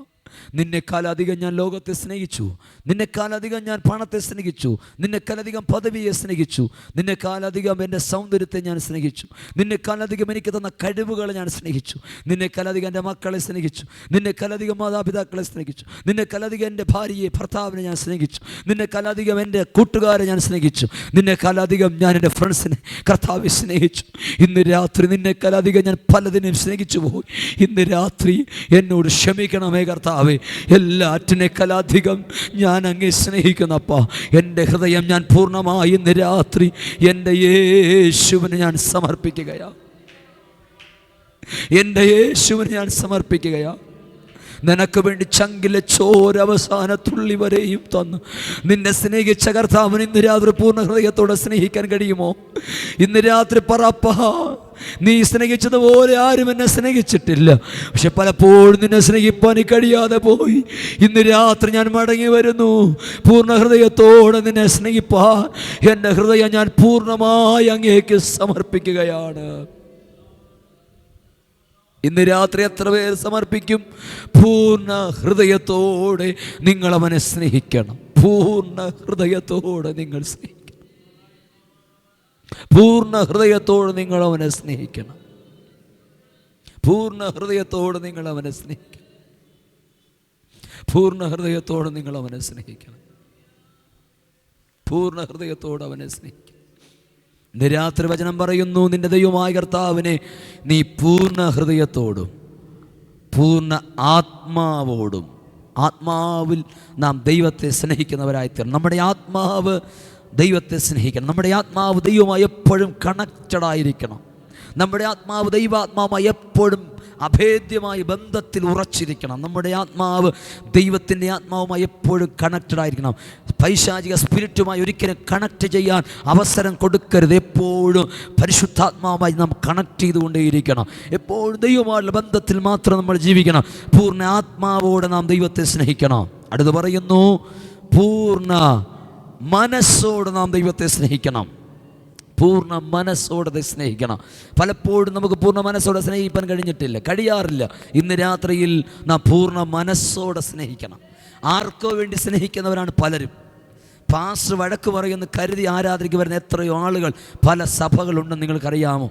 നിന്നെക്കാളധികം ഞാൻ ലോകത്തെ സ്നേഹിച്ചു, നിന്നെക്കാളധികം ഞാൻ പണത്തെ സ്നേഹിച്ചു, നിന്നെക്കാളധികം പദവിയെ സ്നേഹിച്ചു, നിന്നെക്കാളധികം എൻ്റെ സൗന്ദര്യത്തെ ഞാൻ സ്നേഹിച്ചു, നിന്നെക്കാളധികം എനിക്ക് തന്ന കഴിവുകളെ ഞാൻ സ്നേഹിച്ചു, നിന്നെക്കാളധികം എൻ്റെ മക്കളെ സ്നേഹിച്ചു, നിന്നെക്കാളധികം മാതാപിതാക്കളെ സ്നേഹിച്ചു, നിന്നെക്കാളധികം എൻ്റെ ഭാര്യയെ ഭർത്താവിനെ ഞാൻ സ്നേഹിച്ചു, നിന്നെക്കാളധികം എൻ്റെ കൂട്ടുകാരെ ഞാൻ സ്നേഹിച്ചു, നിന്നെക്കാളധികം ഞാൻ എൻ്റെ ഫ്രണ്ട്സിനെ കർത്താവെ സ്നേഹിച്ചു. ഇന്ന് രാത്രി നിന്നെക്കാളധികം ഞാൻ പലതിനെയും സ്നേഹിച്ചു പോയി. ഇന്ന് രാത്രി എന്നോട് ക്ഷമിക്കണമേ കർത്താവ്. കർത്താവേ, എല്ലാറ്റിനേക്കാളധികം ഞാൻ അങ്ങേ സ്നേഹിക്കുന്നപ്പാ. എൻ്റെ ഹൃദയം ഞാൻ പൂർണ്ണമായി ഇന്ന് രാത്രി എൻ്റെ യേശുവിന് ഞാൻ സമർപ്പിക്കുകയാണ്. എൻ്റെ യേശുവിന് ഞാൻ സമർപ്പിക്കുകയാണ്. നിനക്ക് വേണ്ടി ചങ്കിലെ ചോര അവസാന തുള്ളി വരെയും തന്നു നിന്നെ സ്നേഹിച്ച കർത്താവിന് ഇന്ന് രാത്രി പൂർണ്ണ ഹൃദയത്തോടെ സ്നേഹിക്കാൻ കഴിയുമോ? ഇന്ന് രാത്രി പറപ്പാ, നീ സ്നേഹിച്ചതുപോലെ ആരും എന്നെ സ്നേഹിച്ചിട്ടില്ല. പക്ഷെ പലപ്പോഴും നിന്നെ സ്നേഹിപ്പാൻ കഴിയാതെ പോയി. ഇന്ന് രാത്രി ഞാൻ മടങ്ങി വരുന്നു. പൂർണ്ണ ഹൃദയത്തോടെ നിന്നെ സ്നേഹിപ്പാൻ എൻ്റെ ഹൃദയം ഞാൻ പൂർണ്ണമായി അങ്ങേക്ക് സമർപ്പിക്കുകയാണ്. ഇന്ന് രാത്രി എത്ര പേർ സമർപ്പിക്കും? പൂർണ്ണ ഹൃദയത്തോടെ നിങ്ങൾ അവനെ സ്നേഹിക്കണം. പൂർണ്ണ ഹൃദയത്തോടെ നിങ്ങൾ സ്നേഹിക്കണം. പൂർണ്ണ ഹൃദയത്തോടെ നിങ്ങൾ അവനെ സ്നേഹിക്കണം. പൂർണ്ണ ഹൃദയത്തോടെ നിങ്ങൾ അവനെ സ്നേഹിക്കണം. പൂർണ്ണ ഹൃദയത്തോടെ നിങ്ങൾ അവനെ സ്നേഹിക്കണം. പൂർണ്ണ ഹൃദയത്തോടെ അവനെ സ്നേഹിക്കണം. ഇന്ന് രാത്രി വചനം പറയുന്നു, നിന്റെ ദൈവമായ കർത്താവിനെ നീ പൂർണ്ണ ഹൃദയത്തോടും പൂർണ്ണ ആത്മാവോടും. ആത്മാവിൽ നാം ദൈവത്തെ സ്നേഹിക്കുന്നവരായിത്തീരണം. നമ്മുടെ ആത്മാവ് ദൈവത്തെ സ്നേഹിക്കണം. നമ്മുടെ ആത്മാവ് ദൈവവുമായി എപ്പോഴും കണക്റ്റഡായിരിക്കണം. നമ്മുടെ ആത്മാവ് ദൈവാത്മാവുമായി എപ്പോഴും അഭേദ്യമായ ബന്ധത്തിൽ ഉറച്ചിരിക്കണം. നമ്മുടെ ആത്മാവ് ദൈവത്തിൻ്റെ ആത്മാവുമായി എപ്പോഴും കണക്റ്റഡ് ആയിരിക്കണം. പൈശാചിക സ്പിരിറ്റുമായി ഒരിക്കലും കണക്ട് ചെയ്യാൻ അവസരം കൊടുക്കരുത്. എപ്പോഴും പരിശുദ്ധാത്മാവുമായി നാം കണക്ട് ചെയ്തുകൊണ്ടേയിരിക്കണം. എപ്പോഴും ദൈവമായുള്ള ബന്ധത്തിൽ മാത്രം നമ്മൾ ജീവിക്കണം. പൂർണ്ണ ആത്മാവോടെ നാം ദൈവത്തെ സ്നേഹിക്കണം. അടുത്ത് പറയുന്നു, പൂർണ്ണ മനസ്സോടെ നാം ദൈവത്തെ സ്നേഹിക്കണം. പൂർണ്ണ മനസ്സോടെ സ്നേഹിക്കണം. പലപ്പോഴും നമുക്ക് പൂർണ്ണ മനസ്സോടെ സ്നേഹിക്കാൻ കഴിയാറില്ല. ഇന്ന് രാത്രിയിൽ നാം പൂർണ്ണ മനസ്സോടെ സ്നേഹിക്കണം. ആർക്കോ വേണ്ടി സ്നേഹിക്കുന്നവരാണ് പലരും. പാസ്റ്റർ വഴക്ക് പറയുമെന്ന് കരുതി ആരാധനയ്ക്ക് വരുന്ന എത്രയോ ആളുകൾ പല സഭകളുണ്ടെന്ന് നിങ്ങൾക്കറിയാമോ?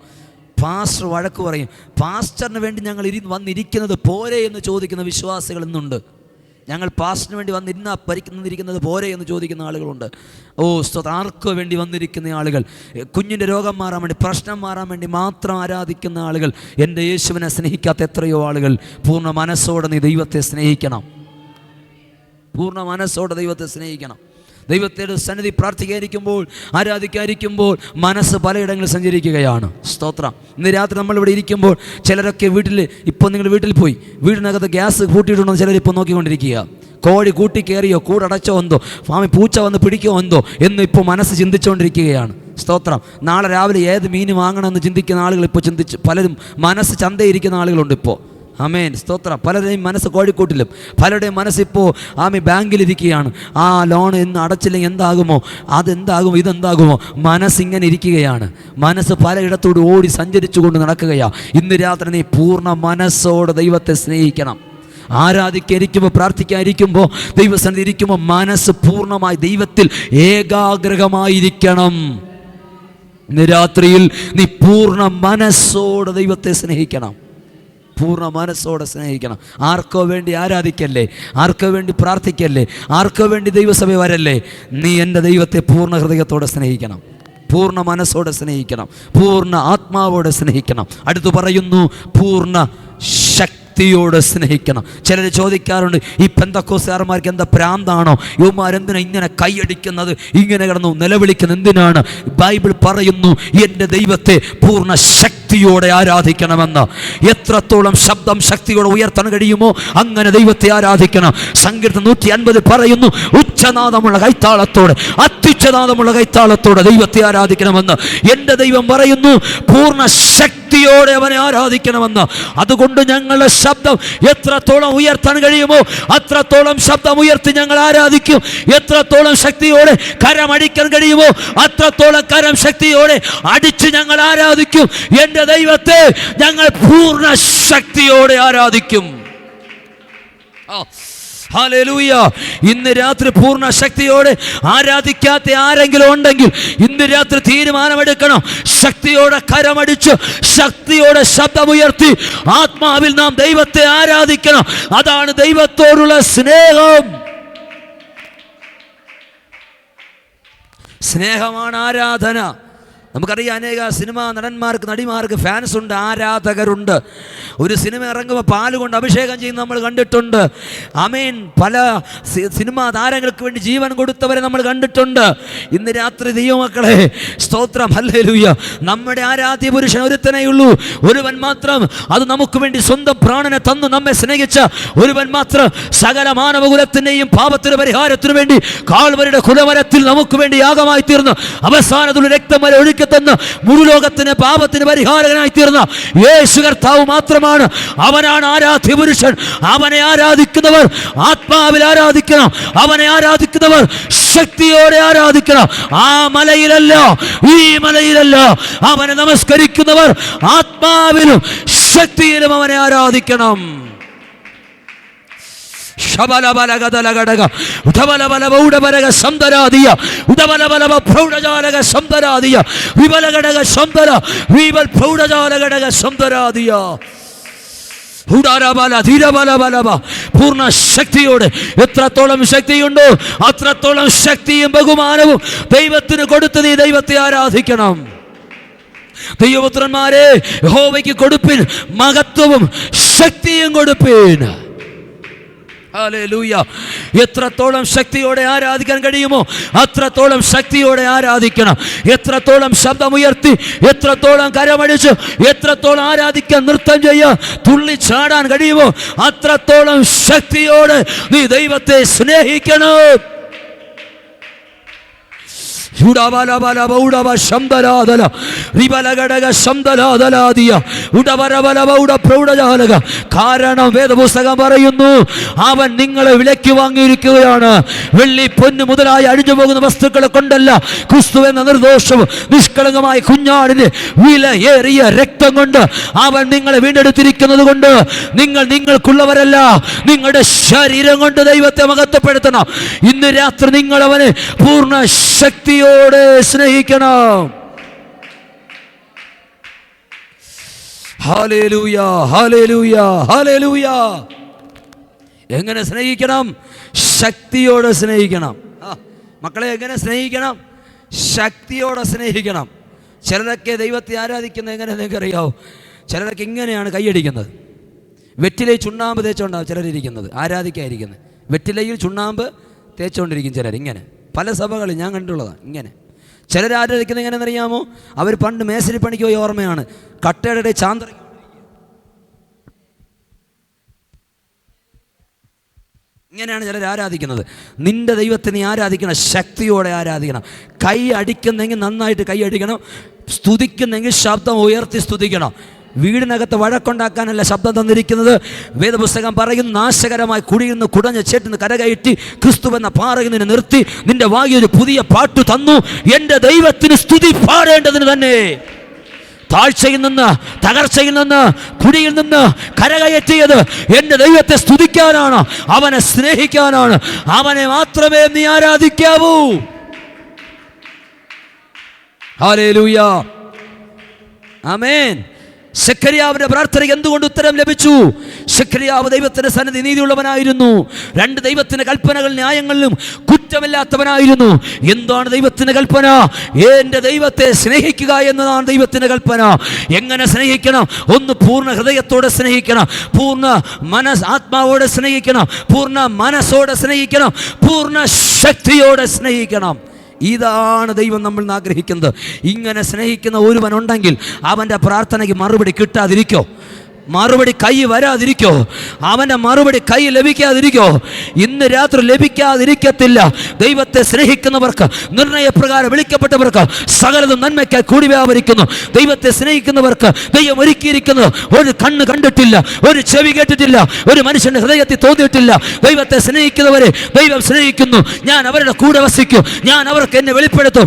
പാസ്റ്റർ വഴക്ക് പറയും. പാസ്റ്ററിന് വേണ്ടി ഞങ്ങൾ വന്നിരിക്കുന്നത് പോരെ എന്ന് ചോദിക്കുന്ന വിശ്വാസികൾ ഇന്നുണ്ട്. ഞങ്ങൾ പാസ്റ്ററിന് വേണ്ടി വന്നിരിക്കുന്നത് പോരെ എന്ന് ചോദിക്കുന്ന ആളുകളുണ്ട്. ആർക്കോ വേണ്ടി വന്നിരിക്കുന്ന ആളുകൾ, കുഞ്ഞിൻ്റെ രോഗം മാറാൻ വേണ്ടി, പ്രശ്നം മാറാൻ വേണ്ടി മാത്രം ആരാധിക്കുന്ന ആളുകൾ, എൻ്റെ യേശുവിനെ സ്നേഹിക്കാത്ത എത്രയോ ആളുകൾ. പൂർണ്ണ മനസ്സോടെ നീ ദൈവത്തെ സ്നേഹിക്കണം. പൂർണ്ണ മനസ്സോടെ ദൈവത്തെ സ്നേഹിക്കണം. ദൈവത്തിൻ്റെ സന്നിധി പ്രാർത്ഥിക്കാതിരിക്കുമ്പോൾ, ആരാധിക്കാതിരിക്കുമ്പോൾ മനസ്സ് പലയിടങ്ങളിൽ സഞ്ചരിക്കുകയാണ്. സ്തോത്രം. ഇന്ന് രാത്രി നമ്മളിവിടെ ഇരിക്കുമ്പോൾ ചിലരൊക്കെ ഇപ്പോൾ നിങ്ങൾ വീട്ടിൽ പോയി വീടിനകത്ത് ഗ്യാസ് കൂട്ടിയിട്ടുണ്ടോ ചിലരിപ്പോൾ നോക്കിക്കൊണ്ടിരിക്കുക. കോഴി കൂട്ടി കയറിയോ, കൂടടച്ചോ എന്തോ, പൂച്ച വന്ന് പിടിക്കോ എന്തോ എന്ന് ഇപ്പോൾ മനസ്സ് ചിന്തിച്ചുകൊണ്ടിരിക്കുകയാണ്. സ്തോത്രം. നാളെ രാവിലെ ഏത് മീൻ വാങ്ങണമെന്ന് ചിന്തിക്കുന്ന ആളുകൾ ഇപ്പോൾ പലരും മനസ്സ് ചന്തയിരിക്കുന്ന ആളുകളുണ്ട് ഇപ്പോൾ. ആമേൻ. സ്തോത്രം. പലരുടെയും മനസ്സ് കോഴിക്കോട്ടിലും, പലരുടെയും മനസ്സിപ്പോൾ ബാങ്കിലിരിക്കുകയാണ്. ആ ലോൺ എന്ന് അടച്ചില്ലെങ്കിൽ എന്താകുമോ, അതെന്താകുമോ, ഇതെന്താകുമോ, മനസ്സിങ്ങനെ ഇരിക്കുകയാണ്. മനസ്സ് പലയിടത്തോട് ഓടി സഞ്ചരിച്ചു കൊണ്ട് നടക്കുകയാണ്. ഇന്ന് രാത്രി നീ പൂർണ്ണ മനസ്സോടെ ദൈവത്തെ സ്നേഹിക്കണം. ആരാധിക്കാതിരിക്കുമ്പോൾ, പ്രാർത്ഥിക്കാതിരിക്കുമ്പോൾ, ദൈവസന്നിധി ഇരിക്കുമ്പോൾ മനസ്സ് പൂർണ്ണമായി ദൈവത്തിൽ ഏകാഗ്രമായിരിക്കണം. ഇന്ന് രാത്രിയിൽ നീ പൂർണ്ണ മനസ്സോടെ ദൈവത്തെ സ്നേഹിക്കണം. പൂർണ്ണ മനസ്സോടെ സ്നേഹിക്കണം. ആർക്കോ വേണ്ടി ആരാധിക്കല്ലേ, ആർക്കോ വേണ്ടി പ്രാർത്ഥിക്കല്ലേ, ആർക്കോ വേണ്ടി ദൈവസഭ വരല്ലേ. നീ എൻ്റെ ദൈവത്തെ പൂർണ്ണ ഹൃദയത്തോടെ സ്നേഹിക്കണം. പൂർണ്ണ മനസ്സോടെ സ്നേഹിക്കണം. പൂർണ്ണ ആത്മാവോടെ സ്നേഹിക്കണം. അടുത്ത് പറയുന്നു, പൂർണ്ണ ശക്തിയോടെ സ്നേഹിക്കണം. ചിലർ ചോദിക്കാറുണ്ട്, ഈ പെന്തക്കോസ്തുകാരന്മാർക്ക് എന്താ പ്രാന്താണോ, യുവമാരെന്തിനാ ഇങ്ങനെ കൈയടിക്കുന്നത്, ഇങ്ങനെ കിടന്നു നിലവിളിക്കുന്നത് എന്തിനാണ്? ബൈബിൾ പറയുന്നു, എൻ്റെ ദൈവത്തെ പൂർണ്ണ ശക്തിയോടെ ആരാധിക്കണമെന്ന്. എത്രത്തോളം ശബ്ദം ശക്തിയോടെ ഉയർത്താൻ കഴിയുമോ അങ്ങനെ ദൈവത്തെ ആരാധിക്കണം. സങ്കീർത്തനം 150 പറയുന്നു, ഉച്ചനാദമുള്ള കൈത്താളത്തോടെ, അത്യുച്ചനാദമുള്ള കൈത്താളത്തോടെ ദൈവത്തെ ആരാധിക്കണമെന്ന്. എൻ്റെ ദൈവം പറയുന്നു, പൂർണ്ണ ശക്തിയോടെ അവനെ ആരാധിക്കണമെന്ന്. അതുകൊണ്ട് ഞങ്ങളുടെ ശബ്ദം എത്രത്തോളം ഉയർത്താൻ കഴിയുമോ അത്രത്തോളം ശബ്ദം ഉയർത്തി ഞങ്ങൾ ആരാധിക്കും. എത്രത്തോളം ശക്തിയോടെ കരമടിക്കാൻ കഴിയുമോ അത്രത്തോളം കരം ശക്തിയോടെ അടിച്ച് ഞങ്ങൾ ആരാധിക്കും. എൻ്റെ ദൈവത്തെ ഞങ്ങൾ പൂർണ്ണ ശക്തിയോടെ ആരാധിക്കും. ഹല്ലേലൂയ. ഇന്ന് രാത്രി പൂർണ്ണ ശക്തിയോടെ ആരാധിക്കാത്ത ആരെങ്കിലും ഉണ്ടെങ്കിൽ ഇന്ന് രാത്രി തീരുമാനമെടുക്കണം. ശക്തിയോടെ കരമടിച്ച്, ശക്തിയോടെ ശബ്ദമുയർത്തി ആത്മാവിൽ നാം ദൈവത്തെ ആരാധിക്കണം. അതാണ് ദൈവത്തോടുള്ള സ്നേഹം. സ്നേഹമാണ് ആരാധന. നമുക്കറിയാം, അനേക സിനിമാ നടന്മാർക്ക്, നടിമാർക്ക് ഫാൻസ് ഉണ്ട്, ആരാധകരുണ്ട്. ഒരു സിനിമ ഇറങ്ങുമ്പോൾ പാല് കൊണ്ട് അഭിഷേകം ചെയ്യുന്ന നമ്മൾ കണ്ടിട്ടുണ്ട്. ആമേൻ. പല സിനിമാ താരങ്ങൾക്ക് വേണ്ടി ജീവൻ കൊടുത്തവരെ നമ്മൾ കണ്ടിട്ടുണ്ട്. ഇന്ന് രാത്രി ദൈവമക്കളെ, സ്തോത്രം, ഹല്ലേലൂയ, നമ്മുടെ ആരാധ്യ പുരുഷൻ ഒരുത്തനേ ഉള്ളൂ, ഒരുവൻ മാത്രം. അത് നമുക്ക് വേണ്ടി സ്വന്തം പ്രാണനെ തന്നു നമ്മെ സ്നേഹിച്ച ഒരുവൻ മാത്രം. സകല മാനവകുലത്തിൻ്റെയും പാപത്തിന് പരിഹാരത്തിനു വേണ്ടി കാൽവരിയുടെ കുലമരത്തിൽ നമുക്ക് വേണ്ടി യാഗമായി തീർന്ന് അവസാനത്തുള്ള രക്തം വരെ ഒഴുക്കി തന്ന് മുഴുലോകത്തിന് പാപത്തിന് പരിഹാരകനായി തീർന്ന യേശു കർത്താവ് മാത്രമാണ്. അവനാണ് ആരാധ്യ പുരുഷൻ. അവനെ ആരാധിക്കുന്നവർ ആത്മാവിൽ ആരാധിക്കണം. അവനെ ആരാധിക്കുന്നവർ ശക്തിയോടെ ആരാധിക്കണം. ആ മലയിലല്ല, ഈ മലയിലല്ല. അവനെ നമസ്കരിക്കുന്നവർ ആത്മാവിലും ശക്തിയിലും അവനെ ആരാധിക്കണം. പൂർണ്ണ ശക്തിയോടെ, എത്രത്തോളം ശക്തിയുണ്ടോ അത്രത്തോളം ശക്തിയും ബഹുമാനവും ദൈവത്തിന് കൊടുത്ത് നീ ദൈവത്തെ ആരാധിക്കണം. ദൈവപുത്രന്മാരെ, യഹോവയ്ക്ക് കൊടുപ്പിൻ, മഹത്വവും ശക്തിയും കൊടുപ്പിൻ. ഹല്ലേലൂയ. എത്രത്തോളം ശക്തിയോടെ ആരാധിക്കാൻ കഴിയുമോ അത്രത്തോളം ശക്തിയോടെ ആരാധിക്കണം. എത്രത്തോളം ശബ്ദമുയർത്തി, എത്രത്തോളം കരമടിച്ച്, എത്രത്തോളം ആരാധിക്കാൻ, നൃത്തം ചെയ്യാൻ, തുള്ളിച്ചാടാൻ കഴിയുമോ അത്രത്തോളം ശക്തിയോടെ നീ ദൈവത്തെ സ്നേഹിക്കണം. കാരണം വേദപുസ്തകം പറയുന്നു, അവൻ നിങ്ങളെ വിലയ്ക്ക് വാങ്ങിയിരിക്കുകയാണ്. വെള്ളി, പൊന്ന് മുതലായ അഴിഞ്ഞു പോകുന്ന വസ്തുക്കളെ കൊണ്ടല്ല, ക്രിസ്തു എന്ന നിർദോഷവും നിഷ്കളങ്കമായ കുഞ്ഞാടിന്റെ വിലയേറിയ രക്തം കൊണ്ട് അവൻ നിങ്ങളെ വീണ്ടെടുത്തിരിക്കുന്നത് കൊണ്ട് നിങ്ങൾ നിങ്ങൾക്കുള്ളവരല്ല, നിങ്ങളുടെ ശരീരം കൊണ്ട് ദൈവത്തെ മഹത്വപ്പെടുത്തണം. ഇന്ന് രാത്രി നിങ്ങൾ അവനെ പൂർണ്ണ ശക്തിയോടെ സ്നേഹിക്കണം. Hallelujah, hallelujah, hallelujah. എങ്ങനെ സ്നേഹിക്കണം? ശക്തിയോടെ സ്നേഹിക്കണം. മക്കളെ, എങ്ങനെ സ്നേഹിക്കണം? ശക്തിയോടെ സ്നേഹിക്കണം. ചിലരൊക്കെ ദൈവത്തെ ആരാധിക്കുന്നത് എങ്ങനെ നിങ്ങൾക്കറിയാവോ? ചിലരൊക്കെ ഇങ്ങനെയാണ് കൈയടിക്കുന്നത്. വെറ്റിലയിൽ ചുണ്ണാമ്പ് തേച്ചുകൊണ്ടാണ് ചിലരിയ്ക്കുന്നത്, ആരാധിക്കാതിരിക്കുന്നത്. വെറ്റിലയിൽ ചുണ്ണാമ്പ് തേച്ചുകൊണ്ടിരിക്കും ചിലർ. ഇങ്ങനെ പല സഭകളിൽ ഞാൻ കണ്ടുള്ളതാണ്. ഇങ്ങനെ ചിലർ ആരാധിക്കുന്നത് എങ്ങനെയെന്നറിയാമോ? അവർ പണ്ട് മേശരി പണിക്ക് പോയ ഓർമ്മയാണ്. കട്ടയുടെ ചാന്ത ഇങ്ങനെയാണ് ചിലർ ആരാധിക്കുന്നത്. നിന്റെ ദൈവത്തെ നീ ആരാധിക്കണം, ശക്തിയോടെ ആരാധിക്കണം. കൈ അടിക്കുന്നെങ്കിൽ നന്നായിട്ട് കൈ അടിക്കണം. സ്തുതിക്കുന്നെങ്കിൽ ശബ്ദം ഉയർത്തി സ്തുതിക്കണം. വീടിനകത്ത് വഴക്കുണ്ടാക്കാനല്ല ശബ്ദം തന്നിരിക്കുന്നത്. വേദപുസ്തകം പറയുന്നു, നാശകരമായി കുടിയിൽ നിന്ന് കുടഞ്ഞ ചേട്ടിന്ന് കരകയറ്റി ക്രിസ്തുവെന്ന പാറയിൽ നിന്ന് നിർത്തി നിന്റെ വായിൽ ഒരു പുതിയ പാട്ടു തന്നു. എൻ്റെ ദൈവത്തിന് സ്തുതി പാടേണ്ടതിന് തന്നെ. താഴ്ചയിൽ നിന്ന്, തകർച്ചയിൽ നിന്ന്, കുടിയിൽ നിന്ന് കരകയറ്റിയത് എൻ്റെ ദൈവത്തെ സ്തുതിക്കാനാണ്, അവനെ സ്നേഹിക്കാനാണ്. അവനെ മാത്രമേ നീ ആരാധിക്കാവൂ. ഹല്ലേലൂയ, ആമേൻ. സെഖര്യാവിന്റെ പ്രാർത്ഥനയ്ക്ക് എന്തുകൊണ്ട് ഉത്തരം ലഭിച്ചു? സെഖര്യാവ് ദൈവത്തിന്റെ സന്നിധി നീതിയുള്ളവനായിരുന്നു. 2 ദൈവത്തിന്റെ കൽപ്പനകൾ ന്യായങ്ങളിലും കുറ്റമില്ലാത്തവനായിരുന്നു. എന്താണ് ദൈവത്തിന്റെ കൽപ്പന? എൻ്റെ ദൈവത്തെ സ്നേഹിക്കുക എന്നതാണ് ദൈവത്തിന്റെ കൽപ്പന. എങ്ങനെ സ്നേഹിക്കണം? ഒന്ന്, പൂർണ്ണ ഹൃദയത്തോടെ സ്നേഹിക്കണം, പൂർണ്ണ ആത്മാവോടെ സ്നേഹിക്കണം, പൂർണ്ണ മനസ്സോടെ സ്നേഹിക്കണം, പൂർണ്ണ ശക്തിയോടെ സ്നേഹിക്കണം. ഇതാണ് ദൈവം നമ്മൾ ആഗ്രഹിക്കുന്നത്. ഇങ്ങനെ സ്നേഹിക്കുന്ന ഒരുവനുണ്ടെങ്കിൽ അവൻ്റെ പ്രാർത്ഥനയ്ക്ക് മറുപടി കിട്ടാതിരിക്കോ? മറുപടി കൈ വരാതിരിക്കോ? അവൻ്റെ മറുപടി കൈ ലഭിക്കാതിരിക്കോ? ഇന്ന് രാത്രി ലഭിക്കാതിരിക്കത്തില്ല. ദൈവത്തെ സ്നേഹിക്കുന്നവർക്ക്, നിർണയപ്രകാരം വിളിക്കപ്പെട്ടവർക്ക് സകലതും നന്മയ്ക്കായി കൂടി വ്യാപരിക്കുന്നു. ദൈവത്തെ സ്നേഹിക്കുന്നവർക്ക് ദൈവം ഒരുക്കിയിരിക്കുന്നത് ഒരു കണ്ണ് കണ്ടിട്ടില്ല, ഒരു ചെവി കേട്ടിട്ടില്ല, ഒരു മനുഷ്യൻ്റെ ഹൃദയത്തിൽ തോന്നിയിട്ടില്ല. ദൈവത്തെ സ്നേഹിക്കുന്നവരെ ദൈവം സ്നേഹിക്കുന്നു. ഞാൻ അവരുടെ കൂടെ വസിക്കും, ഞാൻ അവർക്ക് എന്നെ വെളിപ്പെടുത്തും.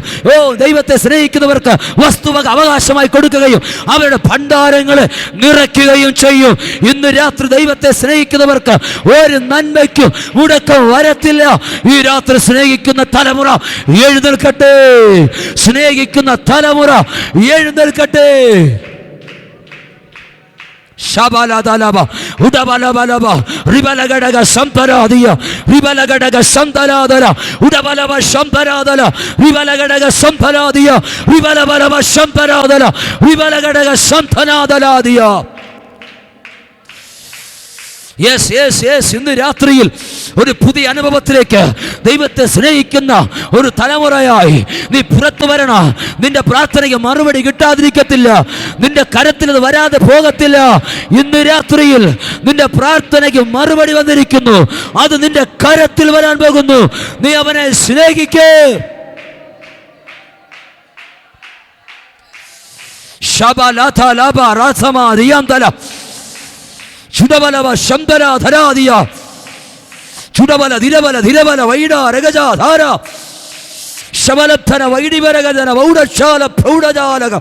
ദൈവത്തെ സ്നേഹിക്കുന്നവർക്ക് വസ്തുവക അവകാശമായി കൊടുക്കുകയും അവരുടെ ഭണ്ഡാരങ്ങളെ നിറയ്ക്കുകയും ചെയ്യും. ഇന്ന് രാത്രി ദൈവത്തെ സ്നേഹിക്കുന്നവർക്ക് ഒരു നന്മയ്ക്കും മുടക്കം വരത്തില്ല. ഈ രാത്രി സ്നേഹിക്കുന്ന തലമുറ എഴുന്നേൽക്കട്ടെ, സ്നേഹിക്കുന്ന തലമുറ എഴുന്നേൽക്കട്ടെ. Shabaladalaba, Udabalabalaba, Ribalagadaga Samparadia, Ribalagadaga Santaradala, Udabalaba Samparadala, Ribalagadaga Samparadia, Ribalabalaba Samparadala, Ribalagadaga Santanadaladia. Yes yes yes ഇന്ന് രാത്രിയിൽ ഒരു പുതിയ അനുഭവത്തിലേക്ക് ദൈവത്തെ സ്നേഹിക്കുന്ന ഒരു തലമുറയായി നീ പുറത്തു വരണം. നിന്റെ പ്രാർത്ഥനയ്ക്ക് മറുപടി കിട്ടാതിരിക്കത്തില്ല. നിന്റെ കരത്തിൽ അത് വരാതെ പോകത്തില്ല. ഇന്ന് രാത്രിയിൽ നിന്റെ പ്രാർത്ഥനയ്ക്ക് മറുപടി വന്നിരിക്കുന്നു. അത് നിന്റെ കരത്തിൽ വരാൻ പോകുന്നു. നീ അവനെ സ്നേഹിക്കേ. ശബലത ലബ റസമ റിയന്തല ചുടബലവ ശംബര ധരാദിയ ചുടബല ധിരബല ധിരബല വൈഡ രഗജ ധാര ശബലധന വൈഡിവരഗജന വൗഡശാല പ്രൗഢജാലക.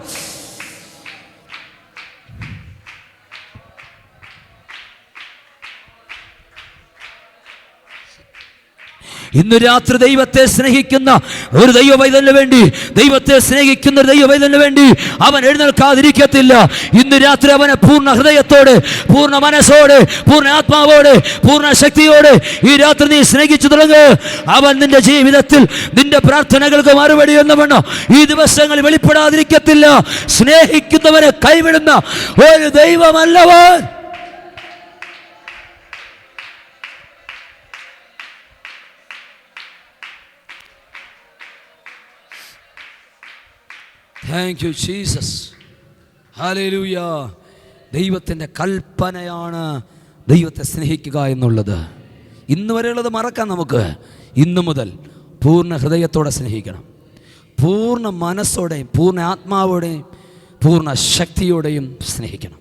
ഇന്ന് രാത്രി ദൈവത്തെ സ്നേഹിക്കുന്ന ഒരു ദൈവവൈതലിന് വേണ്ടി, ദൈവത്തെ സ്നേഹിക്കുന്ന ഒരു ദൈവവൈതലിന് വേണ്ടി അവൻ എഴുന്നേൽക്കാതിരിക്കത്തില്ല. ഇന്ന് രാത്രി അവനെ പൂർണ്ണ ഹൃദയത്തോടെ, പൂർണ്ണ മനസ്സോടെ, പൂർണ്ണ ആത്മാവോടെ, പൂർണ്ണ ശക്തിയോടെ ഈ രാത്രി നീ സ്നേഹിച്ചു തുടങ്ങ്. അവൻ നിന്റെ ജീവിതത്തിൽ നിന്റെ പ്രാർത്ഥനകൾക്ക് മറുപടി എന്ന് വേണം ഈ ദിവസങ്ങളിൽ വെളിപ്പെടാതിരിക്കത്തില്ല. സ്നേഹിക്കുന്നവരെ കൈവിടുന്ന ഒരു ദൈവമല്ലവൻ. Thank you Jesus. ഹല്ലേലൂയ. ദൈവത്തിൻ്റെ കൽപ്പനയാണ് ദൈവത്തെ സ്നേഹിക്കുക എന്നുള്ളത്. ഇന്ന് വരെയുള്ളത് മറക്കാം നമുക്ക്. ഇന്നു മുതൽ പൂർണ്ണ ഹൃദയത്തോടെ സ്നേഹിക്കണം. പൂർണ്ണ മനസ്സോടെയും പൂർണ്ണ ആത്മാവോടെയും പൂർണ്ണ ശക്തിയോടെയും സ്നേഹിക്കണം.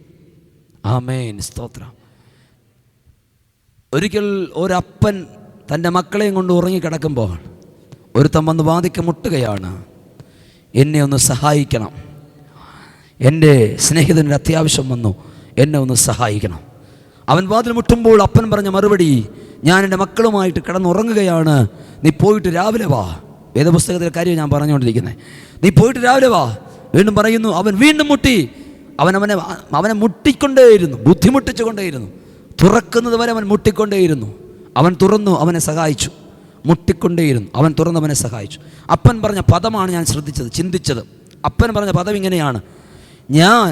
ആമേൻ, സ്തോത്രം. ഒരിക്കൽ ഒരപ്പൻ തൻ്റെ മക്കളെയും കൊണ്ട് ഉറങ്ങിക്കിടക്കുമ്പോൾ ഒരുത്തൻ വന്ന് വാതിക്ക് മുട്ടുകയാണ്. എന്നെ ഒന്ന് സഹായിക്കണം, എൻ്റെ സ്നേഹിതനൊരു അത്യാവശ്യം വന്നു, എന്നെ ഒന്ന് സഹായിക്കണം. അവൻ വാതിൽ മുട്ടുമ്പോൾ അപ്പൻ പറഞ്ഞ മറുപടി, ഞാൻ എൻ്റെ മക്കളുമായിട്ട് കിടന്നുറങ്ങുകയാണ്, നീ പോയിട്ട് രാവിലെ വാ. വേദപുസ്തകത്തിലെ കാര്യം ഞാൻ പറഞ്ഞുകൊണ്ടിരിക്കുന്നത്. നീ പോയിട്ട് രാവിലെ വാ. വീണ്ടും പറയുന്നു. അവൻ വീണ്ടും മുട്ടി. അവനെ മുട്ടിക്കൊണ്ടേയിരുന്നു, ബുദ്ധിമുട്ടിച്ചു കൊണ്ടേയിരുന്നു. തുറക്കുന്നത് വരെ അവൻ മുട്ടിക്കൊണ്ടേയിരുന്നു. അവൻ തുറന്നു, അവനെ സഹായിച്ചു. മുട്ടിക്കൊണ്ടേയിരുന്നു, അവൻ തുറന്നവനെ സഹായിച്ചു. അപ്പൻ പറഞ്ഞ പദമാണ് ഞാൻ ചിന്തിച്ചത്. അപ്പൻ പറഞ്ഞ പദം ഇങ്ങനെയാണ്: ഞാൻ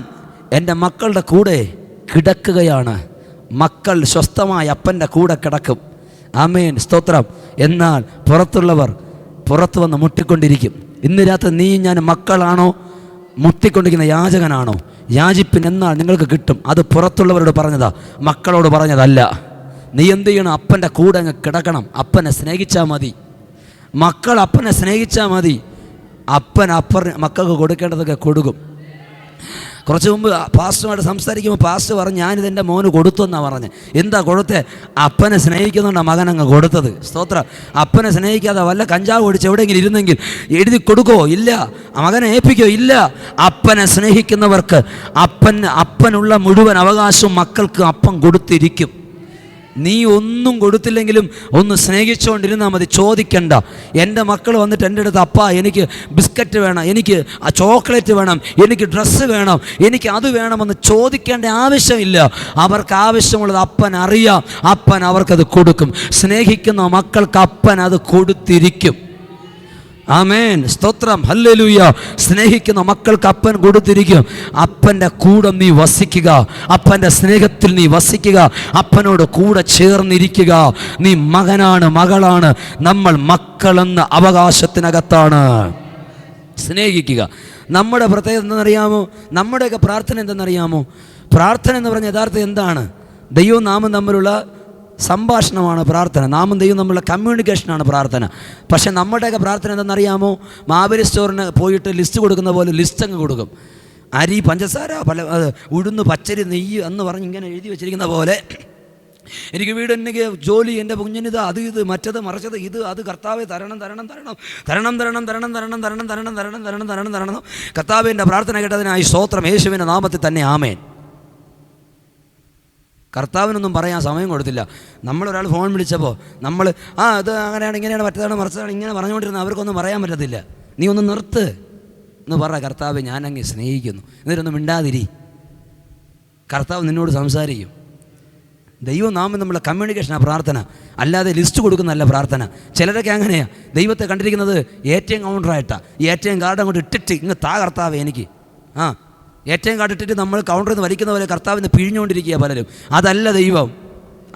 എൻ്റെ മക്കളുടെ കൂടെ കിടക്കുകയാണ്. മക്കൾ സ്വസ്ഥമായി അപ്പൻ്റെ കൂടെ കിടക്കും. ആമേൻ, സ്തോത്രം. എന്നാൽ പുറത്തുള്ളവർ പുറത്ത് വന്ന് മുട്ടിക്കൊണ്ടിരിക്കും. ഇന്ന് രാത്രി നീ ഞാൻ മക്കളാണോ, മുട്ടിക്കൊണ്ടിരിക്കുന്ന യാചകനാണോ? യാചിപ്പിൻ, എന്നാൽ നിങ്ങൾക്ക് കിട്ടും. അത് പുറത്തുള്ളവരോട് പറഞ്ഞതാ, മക്കളോട് പറഞ്ഞതല്ല. നീ എന്ത് ചെയ്യണം? അപ്പൻ്റെ കൂടെ അങ്ങ് കിടക്കണം. അപ്പനെ സ്നേഹിച്ചാൽ മതി. മക്കൾ അപ്പനെ സ്നേഹിച്ചാൽ മതി. അപ്പൻ മക്കൾക്ക് കൊടുക്കേണ്ടതൊക്കെ കൊടുക്കും. കുറച്ച് മുമ്പ് പാസ്റ്ററുമായിട്ട് സംസാരിക്കുമ്പോൾ പാസ്റ്റർ പറഞ്ഞു, ഞാനിതെൻ്റെ മോന് കൊടുത്തു എന്നാണ് പറഞ്ഞത്. എന്താ കൊടുത്തേ? അപ്പനെ സ്നേഹിക്കുന്നുണ്ടാണ് മകൻ അങ്ങ് കൊടുത്തത്. സ്തോത്രം. അപ്പനെ സ്നേഹിക്കാതെ വല്ല കഞ്ചാവ് ഓടിച്ച് എവിടെയെങ്കിലും ഇരുന്നെങ്കിൽ എഴുതി കൊടുക്കുമോ? ഇല്ല. മകനെ ഏൽപ്പിക്കോ? ഇല്ല. അപ്പനെ സ്നേഹിക്കുന്നവർക്ക് അപ്പനുള്ള മുഴുവൻ അവകാശവും മക്കൾക്ക് അപ്പൻ കൊടുത്തിരിക്കും. നീ ഒന്നും കൊടുത്തില്ലെങ്കിലും ഒന്ന് സ്നേഹിച്ചുകൊണ്ടിരുന്നാൽ മതി. ചോദിക്കണ്ട. എൻ്റെ മക്കൾ വന്നിട്ട് എൻ്റെ അടുത്ത്, അപ്പാ എനിക്ക് ബിസ്ക്കറ്റ് വേണം, എനിക്ക് ചോക്ലേറ്റ് വേണം, എനിക്ക് ഡ്രസ്സ് വേണം, എനിക്ക് അത് വേണമെന്ന് ചോദിക്കേണ്ട ആവശ്യമില്ല. അവർക്ക് ആവശ്യമുള്ളത് അപ്പൻ അറിയാം. അപ്പൻ അവർക്കത് കൊടുക്കും. സ്നേഹിക്കുന്ന മക്കൾക്ക് അപ്പൻ അത് കൊടുത്തിരിക്കും. ആമേൻ, സ്തോത്രം, ഹല്ലേലൂയ. സ്നേഹിക്കുന്ന മക്കൾക്ക് അപ്പൻ കൊടുത്തിരിക്കും. അപ്പൻ്റെ കൂടെ നീ വസിക്കുക. അപ്പൻ്റെ സ്നേഹത്തിൽ നീ വസിക്കുക. അപ്പനോട് കൂടെ ചേർന്നിരിക്കുക. നീ മകനാണ്, മകളാണ്. നമ്മൾ മക്കളെന്ന അവകാശത്തിനകത്താണ്. സ്നേഹിക്കുക. നമ്മുടെ പ്രത്യേകത എന്തെന്നറിയാമോ? നമ്മുടെയൊക്കെ പ്രാർത്ഥന എന്തെന്നറിയാമോ? പ്രാർത്ഥന എന്ന് പറഞ്ഞ യഥാർത്ഥം എന്താണ്? ദൈവവും നാമും തമ്മിലുള്ള സംഭാഷണമാണ് പ്രാർത്ഥന. നാമും ദൈവം തമ്മിലുള്ള കമ്മ്യൂണിക്കേഷനാണ് പ്രാർത്ഥന. പക്ഷേ നമ്മുടെയൊക്കെ പ്രാർത്ഥന എന്തെന്നറിയാമോ? മാവേലി സ്റ്റോറിന് പോയിട്ട് ലിസ്റ്റ് കൊടുക്കുന്ന പോലെ ലിസ്റ്റ് അങ്ങ് കൊടുക്കും. അരി, പഞ്ചസാര, ഉഴുന്ന്, പച്ചരി, നെയ്യ് എന്ന് പറഞ്ഞ് ഇങ്ങനെ എഴുതി വെച്ചിരിക്കുന്ന പോലെ, എനിക്ക് വീട്, എനിക്ക് ജോലി, എൻ്റെ കുഞ്ഞിനിത്, അത് ഇത് മറ്റത് മറിച്ചത് ഇത് അത്, കർത്താവെ തരണം തരണം തരണം തരണം തരണം തരണം തരണം തരണം തരണം തരണം തരണം തരണം തരണം. കർത്താവെ എൻ്റെ പ്രാർത്ഥന കേട്ടതിനായി സ്തോത്രം, യേശുവിൻ്റെ നാമത്തിൽ തന്നെ ആമേൻ. കർത്താവിനൊന്നും പറയാൻ സമയം കൊടുത്തില്ല. നമ്മളൊരാൾ ഫോൺ വിളിച്ചപ്പോൾ നമ്മൾ അത് അങ്ങനെയാണ്, ഇങ്ങനെയാണ്, മറ്റേതാണ്, മറിച്ചതാണ്, ഇങ്ങനെ പറഞ്ഞുകൊണ്ടിരുന്ന അവർക്കൊന്നും പറയാൻ പറ്റത്തില്ല. നീ ഒന്ന് നിർത്ത് എന്ന് പറ. കർത്താവെ ഞാനങ്ങ് സ്നേഹിക്കുന്നു, എന്നിട്ടൊന്നും മിണ്ടാതിരി. കർത്താവ് നിന്നോട് സംസാരിക്കും. ദൈവനാമം നമ്മളെ കമ്മ്യൂണിക്കേഷനാണ് പ്രാർത്ഥന, അല്ലാതെ ലിസ്റ്റ് കൊടുക്കുന്നതല്ല പ്രാർത്ഥന. ചിലരൊക്കെ അങ്ങനെയാണ് ദൈവത്തെ കണ്ടിരിക്കുന്നത് ATM കൗണ്ടറായിട്ടാണ്. ഈ ATM കാർഡ് അങ്ങോട്ട് ഇട്ടിട്ട് ഇങ്ങ് കർത്താവ് എനിക്ക് ATM കാർഡ് ഇട്ടിട്ട് നമ്മൾ കൗണ്ടറിൽ നിന്ന് വലിക്കുന്ന പോലെ കർത്താവിന് പിഴിഞ്ഞുകൊണ്ടിരിക്കുക പലരും. അതല്ല ദൈവം,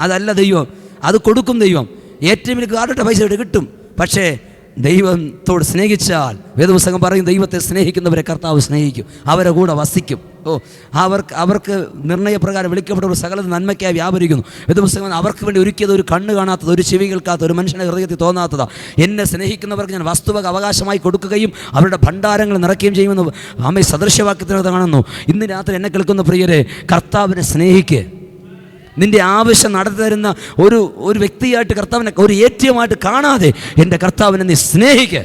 അതല്ല ദൈവം. അത് കൊടുക്കും ദൈവം. ATMൽ കാർഡിട്ട പൈസ കിട്ടും. പക്ഷേ ദൈവത്തോട് സ്നേഹിച്ചാൽ വേദപുസ്തകം പറയും, ദൈവത്തെ സ്നേഹിക്കുന്നവരെ കർത്താവ് സ്നേഹിക്കും, അവരെ കൂടെ വസിക്കും. അവർക്ക് നിർണയപ്രകാരം വിളിക്കപ്പെട്ട സകല നന്മയ്ക്കായി വ്യാപരിക്കുന്നു. വേദപുസ്തകം അവർക്ക് വേണ്ടി ഒരുക്കിയത് ഒരു കണ്ണ് കാണാത്തത്, ഒരു ചെവി കേൾക്കാത്ത, ഒരു മനുഷ്യൻ്റെ ഹൃദയത്തിൽ തോന്നാത്തതാ. എന്നെ സ്നേഹിക്കുന്നവർക്ക് ഞാൻ വസ്തുവക അവകാശമായി കൊടുക്കുകയും അവരുടെ ഭണ്ഡാരങ്ങൾ നിറയ്ക്കുകയും ചെയ്യുമെന്ന് ആമേ സദൃശവാക്യത്തിനകത്ത് കാണുന്നു. ഇന്ന് രാത്രി എന്നെ കേൾക്കുന്ന പ്രിയരെ, കർത്താവിനെ സ്നേഹിക്കുക. നിൻ്റെ ആവശ്യം നടത്തി തരുന്ന ഒരു വ്യക്തിയായിട്ട് കർത്താവിനെ ഒരു ATM കാണാതെ എൻ്റെ കർത്താവിനെ നീ സ്നേഹിക്കുക.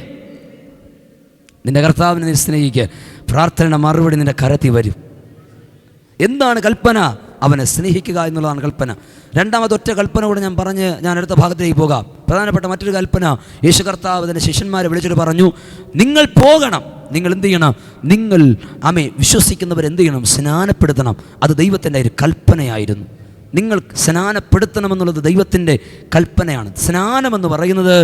നിൻ്റെ കർത്താവിനെ നീ സ്നേഹിക്കുക. പ്രാർത്ഥനയുടെ മറുപടി നിൻ്റെ കരത്തിൽ വരും. എന്താണ് കൽപ്പന? അവനെ സ്നേഹിക്കുക എന്നുള്ളതാണ് കൽപ്പന. രണ്ടാമത് ഒറ്റ കൽപ്പന കൂടെ ഞാൻ അടുത്ത ഭാഗത്തേക്ക് പോകാം. പ്രധാനപ്പെട്ട മറ്റൊരു കൽപ്പന, യേശു കർത്താവ് തൻ്റെ ശിഷ്യന്മാരെ വിളിച്ചിട്ട് പറഞ്ഞു, നിങ്ങൾ പോകണം. നിങ്ങൾ എന്ത് ചെയ്യണം? നിങ്ങൾ വിശ്വസിക്കുന്നവരെന്ത് ചെയ്യണം? സ്നാനപ്പെടുത്തണം. അത് ദൈവത്തിൻ്റെ ഒരു കൽപ്പനയായിരുന്നു. നിങ്ങൾ സ്നാനപ്പെടുത്തണമെന്നുള്ളത് ദൈവത്തിൻ്റെ കൽപ്പനയാണ്. സ്നാനമെന്ന് പറയുന്നത്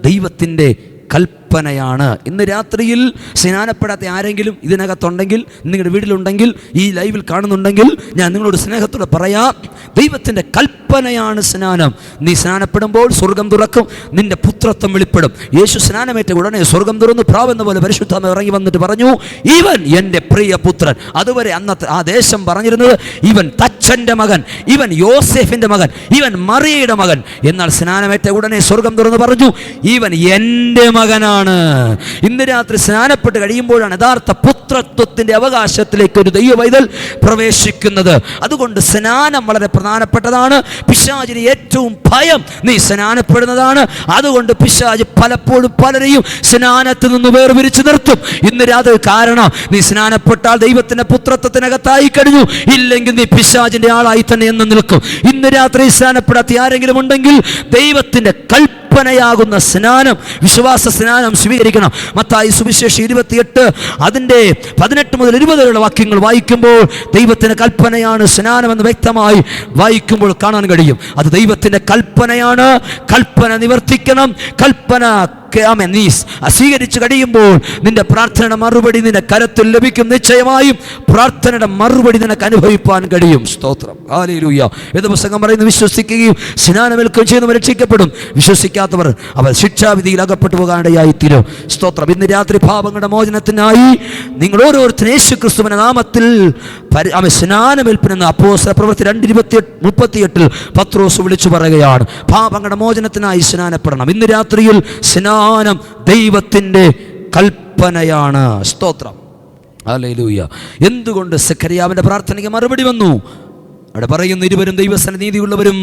ദൈവത്തിൻ്റെ കൽപ്പനയാണ്. ഇന്ന് രാത്രിയിൽ സ്നാനപ്പെടാത്ത ആരെങ്കിലും ഇതിനകത്തുണ്ടെങ്കിൽ, നിങ്ങളുടെ വീട്ടിലുണ്ടെങ്കിൽ, ഈ ലൈവിൽ കാണുന്നുണ്ടെങ്കിൽ, ഞാൻ നിങ്ങളോട് സ്നേഹത്തോടെ പറയാം, ദൈവത്തിൻ്റെ കൽപ്പനയാണ് സ്നാനം. നീ സ്നാനപ്പെടുമ്പോൾ സ്വർഗം തുറക്കും, നിന്റെ പുത്രത്വം വെളിപ്പെടും. യേശു സ്നാനമേറ്റ ഉടനെ സ്വർഗം തുറന്നു, പ്രാവെന്ന പോലെ പരിശുദ്ധാത്മാവ് ഇറങ്ങി വന്നിട്ട് പറഞ്ഞു, ഇവൻ എൻ്റെ പ്രിയ പുത്രൻ. അതുവരെ അന്നത്തെ ആ ദേശം പറഞ്ഞിരുന്നത് ഇവൻ തച്ചൻ്റെ മകൻ, ഇവൻ യോസേഫിൻ്റെ മകൻ, ഇവൻ മറിയയുടെ മകൻ. എന്നാൽ സ്നാനമേറ്റ ഉടനെ സ്വർഗം തുറന്ന് പറഞ്ഞു, ഇവൻ എൻ്റെ മകനാണ്. ഇന്ന് രാത്രി സ്നാനപ്പെട്ട് കഴിയുമ്പോഴാണ് യഥാർത്ഥ പുത്രത്വത്തിന്റെ അവകാശത്തിലേക്ക് ഒരു ദൈവ പൈതൽ പ്രവേശിക്കുന്നത്. അതുകൊണ്ട് സ്നാനം വളരെ പ്രധാനപ്പെട്ടതാണ്. പിശാചിന് ഏറ്റവും ഭയം നീ സ്നാനപ്പെടുന്നതാണ്. അതുകൊണ്ട് പിശാച് പലപ്പോഴും പലരെയും സ്നാനത്തിൽ നിന്ന് വേർപിരിച്ചു നിർത്തും. ഇന്ന് രാത്രി കാരണം നീ സ്നാനപ്പെട്ടാൽ ദൈവത്തിന്റെ പുത്രത്വത്തിനകത്തായി കഴിഞ്ഞു, ഇല്ലെങ്കിൽ നീ പിശാചിന്റെ ആളായി തന്നെ എന്ന് നിൽക്കും. ഇന്ന് രാത്രി സ്നാനപ്പെടാത്ത ആരെങ്കിലും ഉണ്ടെങ്കിൽ ദൈവത്തിന്റെ കൽപ്പനയാകുന്ന സ്നാനം, വിശ്വാസ സ്നാനം സ്വീകരിക്കണം. മത്തായി സുവിശേഷം 28 അതിൻ്റെ 18 മുതൽ 20 വരെയുള്ള വാക്യങ്ങൾ വായിക്കുമ്പോൾ ദൈവത്തിൻ്റെ കൽപ്പനയാണ് സ്നാനമെന്ന് വ്യക്തമായി വായിക്കുമ്പോൾ കാണാൻ കഴിയും. അത് ദൈവത്തിൻ്റെ കൽപ്പനയാണ്. കൽപ്പന നിവർത്തിക്കണം. കൽപ്പന നീ സ്വീകരിച്ചു കഴിയുമ്പോൾ നിന്റെ പ്രാർത്ഥനയുടെ മറുപടി നിന്റെ കരത്തിൽ ലഭിക്കും. നിശ്ചയമായും പ്രാർത്ഥനയുടെ മറുപടി നിനക്ക് അനുഭവിപ്പാൻ കഴിയും. സ്തോത്രം, ഹല്ലേലൂയ. വേദപുസ്തകം പറയുന്നു, വിശ്വസിക്കുകയും സ്നാനമേൽക്കുകയും ചെയ്യുന്നവർ രക്ഷിക്കപ്പെടും, വിശ്വസിക്കാത്തവർ അവർ ശിക്ഷാവിധിയിൽ അകപ്പെട്ടു പോകാനിടയായിത്തീരും. സ്തോത്രം. ഇന്ന് രാത്രി പാപങ്ങളുടെ മോചനത്തിനായി നിങ്ങൾ ഓരോരുത്തരും യേശു ക്രിസ്തുവിന്റെ നാമത്തിൽ സ്നാനമേൽപ്പിനെന്ന് അപ്പോസ്തല പ്രവൃത്തി 2:38 പത്രോസ് വിളിച്ചു പറയുകയാണ്. പാപങ്ങളുടെ മോചനത്തിനായി സ്നാനപ്പെടണം. ഇന്ന് രാത്രിയിൽ സ്നാനം ദൈവത്തിൻ്റെ കൽപ്പനയാണ്. സ്തോത്രം, ഹല്ലേലൂയ. എന്തുകൊണ്ട് സെഖര്യാവിന്റെ പ്രാർത്ഥനയ്ക്ക് മറുപടി വന്നു? അവിടെ പറയുന്നു, ഇരുവരും ദൈവസന്നിധിയുള്ളവരും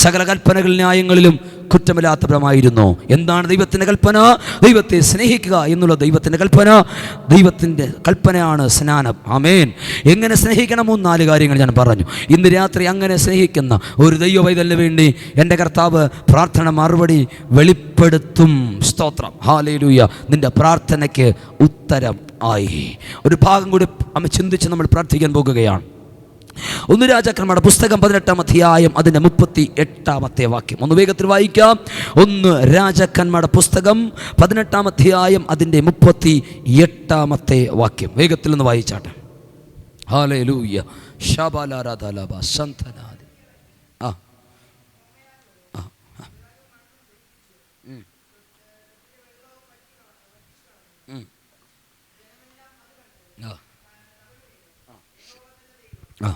സകല കൽപ്പനകൾ ന്യായങ്ങളിലും കുറ്റമില്ലാത്തവരുമായിരുന്നു. എന്താണ് ദൈവത്തിൻ്റെ കൽപ്പന? ദൈവത്തെ സ്നേഹിക്കുക എന്നുള്ള ദൈവത്തിൻ്റെ കൽപ്പന. ദൈവത്തിൻ്റെ കൽപ്പനയാണ് സ്നാനം. ആമേൻ. എങ്ങനെ സ്നേഹിക്കണമോ 4 കാര്യങ്ങൾ ഞാൻ പറഞ്ഞു. ഇന്ന് രാത്രി അങ്ങനെ സ്നേഹിക്കുന്ന ഒരു ദൈവ പൈതലിന് വേണ്ടി എൻ്റെ കർത്താവ് പ്രാർത്ഥന മറുപടി വെളിപ്പെടുത്തും. സ്തോത്രം, ഹല്ലേലൂയ. നിന്റെ പ്രാർത്ഥനയ്ക്ക് ഉത്തരം ആയി. ഒരു ഭാഗം കൂടി ചിന്തിച്ച് നമ്മൾ പ്രാർത്ഥിക്കാൻ പോകുകയാണ്. 1 രാജാക്കന്മാരുടെ പുസ്തകം 18-ാം അധ്യായം അതിൻ്റെ 38-ാമത്തെ വാക്യം ഒന്ന് വേഗത്തിൽ വായിക്കാം. 1 രാജാക്കന്മാരുടെ പുസ്തകം 18-ാം അധ്യായം അതിൻ്റെ 38-ാമത്തെ വാക്യം വേഗത്തിൽ ഒന്ന് വായിച്ചാട്ടെ. ഹല്ലേലൂയ. ശബാലാരാധലബ സന്തനാദി. ആ ആ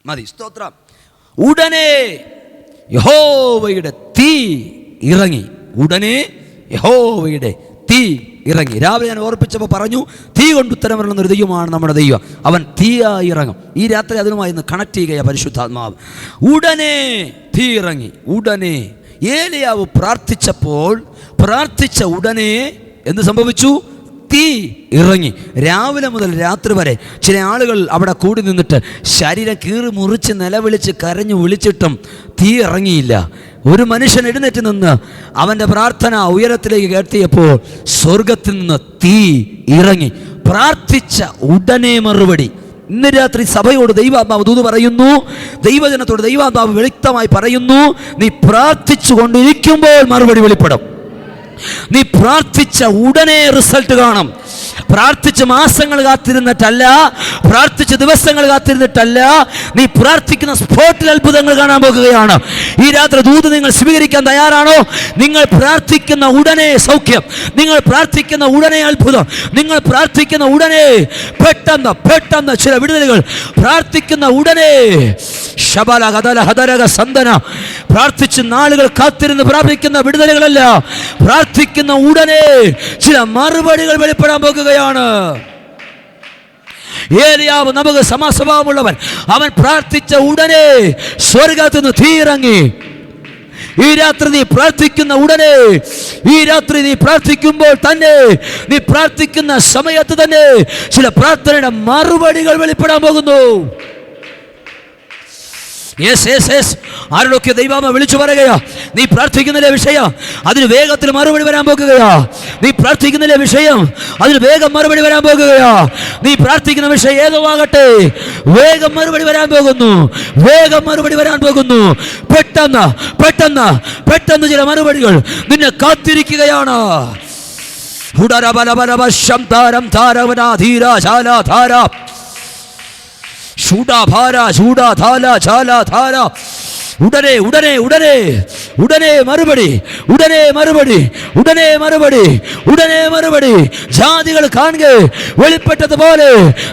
മതി. സ്തോത്രം. ഉടനെ യഹോവയുടെ തീ ഇറങ്ങി. ഉടനെ യഹോവയുടെ തീ ഇറങ്ങി. രാവിലെ ഞാൻ ഓർപ്പിച്ചപ്പോൾ പറഞ്ഞു, തീ കൊണ്ട് ഉത്തരം വരുന്ന ഒരു ദൈവമാണ് നമ്മുടെ ദൈവം. അവൻ തീയായി ഇറങ്ങും. ഈ രാത്രി അതിനുമായി ഇന്ന് കണക്ട് ചെയ്യുക പരിശുദ്ധാത്മാവ്. ഉടനെ തീ ഇറങ്ങി. ഉടനെ ഏലിയാവ് പ്രാർത്ഥിച്ച ഉടനെ എന്ത് സംഭവിച്ചു? തീ ഇറങ്ങി. രാവിലെ മുതൽ രാത്രി വരെ ചില ആളുകൾ അവിടെ കൂടി നിന്നിട്ട് ശരീരം കീറി മുറിച്ച് നിലവിളിച്ച് കരഞ്ഞു വിളിച്ചിട്ടും തീ ഇറങ്ങിയില്ല. ഒരു മനുഷ്യൻ എഴുന്നേറ്റ് നിന്ന് അവൻ്റെ പ്രാർത്ഥന ഉയരത്തിലേക്ക് കേട്ടിയപ്പോൾ സ്വർഗത്തിൽ നിന്ന് തീ ഇറങ്ങി. പ്രാർത്ഥിച്ച ഉടനെ മറുപടി. ഇന്ന് രാത്രി സഭയോട് ദൈവാത്മാവ് ദൂത് പറയുന്നു, ദൈവജനത്തോട് ദൈവാത്മാവ് വ്യക്തമായി പറയുന്നു, നീ പ്രാർത്ഥിച്ചു കൊണ്ടിരിക്കുമ്പോൾ മറുപടി വെളിപ്പെടും. നീ പ്രാർത്ഥിച്ച ഉടനെ റിസൾട്ട് കാണും. പ്രാർത്ഥിച്ച് മാസങ്ങൾ കാത്തിരുന്നിട്ടല്ല, പ്രാർത്ഥിച്ച ദിവസങ്ങൾ കാത്തിരുന്നിട്ടല്ല, നീ പ്രാർത്ഥിക്കുന്ന സ്പോട്ടിൽ അത്ഭുതങ്ങൾ കാണാൻ പോകുകയാണ്. ഈ രാത്രി ദൂത് നിങ്ങൾ സ്വീകരിക്കാൻ തയ്യാറാണോ? നിങ്ങൾ പ്രാർത്ഥിക്കുന്ന ഉടനെ സൗഖ്യം, നിങ്ങൾ പ്രാർത്ഥിക്കുന്ന ഉടനെ അത്ഭുതം, നിങ്ങൾ പ്രാർത്ഥിക്കുന്ന ഉടനെ പെട്ടെന്ന് ചില വിടുതലുകൾ, പ്രാർത്ഥിക്കുന്ന ഉടനെ ശബല ഹദല ഹദരക സന്ദന. പ്രാർത്ഥിച്ച് നാളുകൾ കാത്തിരുന്ന് പ്രാപിക്കുന്ന വിടുതലുകളല്ല, പ്രാർത്ഥിക്കുന്ന ഉടനെ ചില മറുപടികൾ വെളിപ്പെടാൻ പോകുകയാണ്. ഏലിയാവ് നമുക്ക് സമാസ്വഭാവമുള്ളവൻ. അവൻ പ്രാർത്ഥിച്ച ഉടനെ സ്വർഗ്ഗത്തിൽ നിന്ന് തീയിറങ്ങി. ഈ രാത്രി നീ പ്രാർത്ഥിക്കുന്ന ഉടനെ, ഈ രാത്രി നീ പ്രാർത്ഥിക്കുമ്പോൾ തന്നെ, നീ പ്രാർത്ഥിക്കുന്ന സമയത്ത് തന്നെ ചില പ്രാർത്ഥനയുടെ മറുപടികൾ വെളിപ്പെടാൻ പോകുന്നു. ആരോടൊക്കെ ദൈവാമ വിളിച്ചു പറയുകയാ, നീ പ്രാർത്ഥിക്കുന്നില്ലേ വിഷയം, അതിന് വേഗത്തിൽ മറുപടി വരാൻ പോകുകയാ. നീ പ്രാർത്ഥിക്കുന്നില്ലേ വിഷയം, അതിന് വേഗം മറുപടി വരാൻ പോകുകയാ. നീ പ്രാർത്ഥിക്കുന്ന വിഷയം ഏതോ ആകട്ടെ, വേഗം മറുപടി വരാൻ പോകുന്നു, വേഗം മറുപടി വരാൻ പോകുന്നു. പെട്ടെന്ന് ചില മറുപടികൾ നിന്നെ കാത്തിരിക്കുകയാണ്. ഉടനെ മറുപടി. ജാതികൾ കാണുക, വെളിപ്പെട്ടതുപോലെ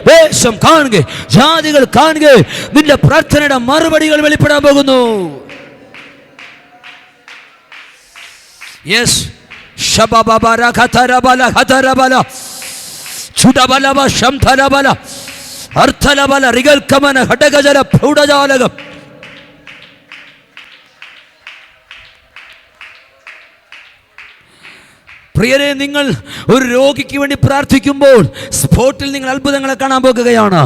ദേശം കാണുക, ജാതികൾ കാണുക, നിന്റെ പ്രാർത്ഥനയുടെ മറുപടികൾ വെളിപ്പെടാൻ പോകുന്നു. യെസ് ശബബബര ഖതരബല ഖതരബല ചുടബലബ ശംധരബല അർത്ഥലബല റിഗൽകമന ഘടകജല പ്രൗഢജാലകം. പ്രിയരെ, നിങ്ങൾ ഒരു രോഗിക്ക് വേണ്ടി പ്രാർത്ഥിക്കുമ്പോൾ സ്പോട്ടിൽ നിങ്ങൾ അത്ഭുതങ്ങളെ കാണാൻ പോകുകയാണ്.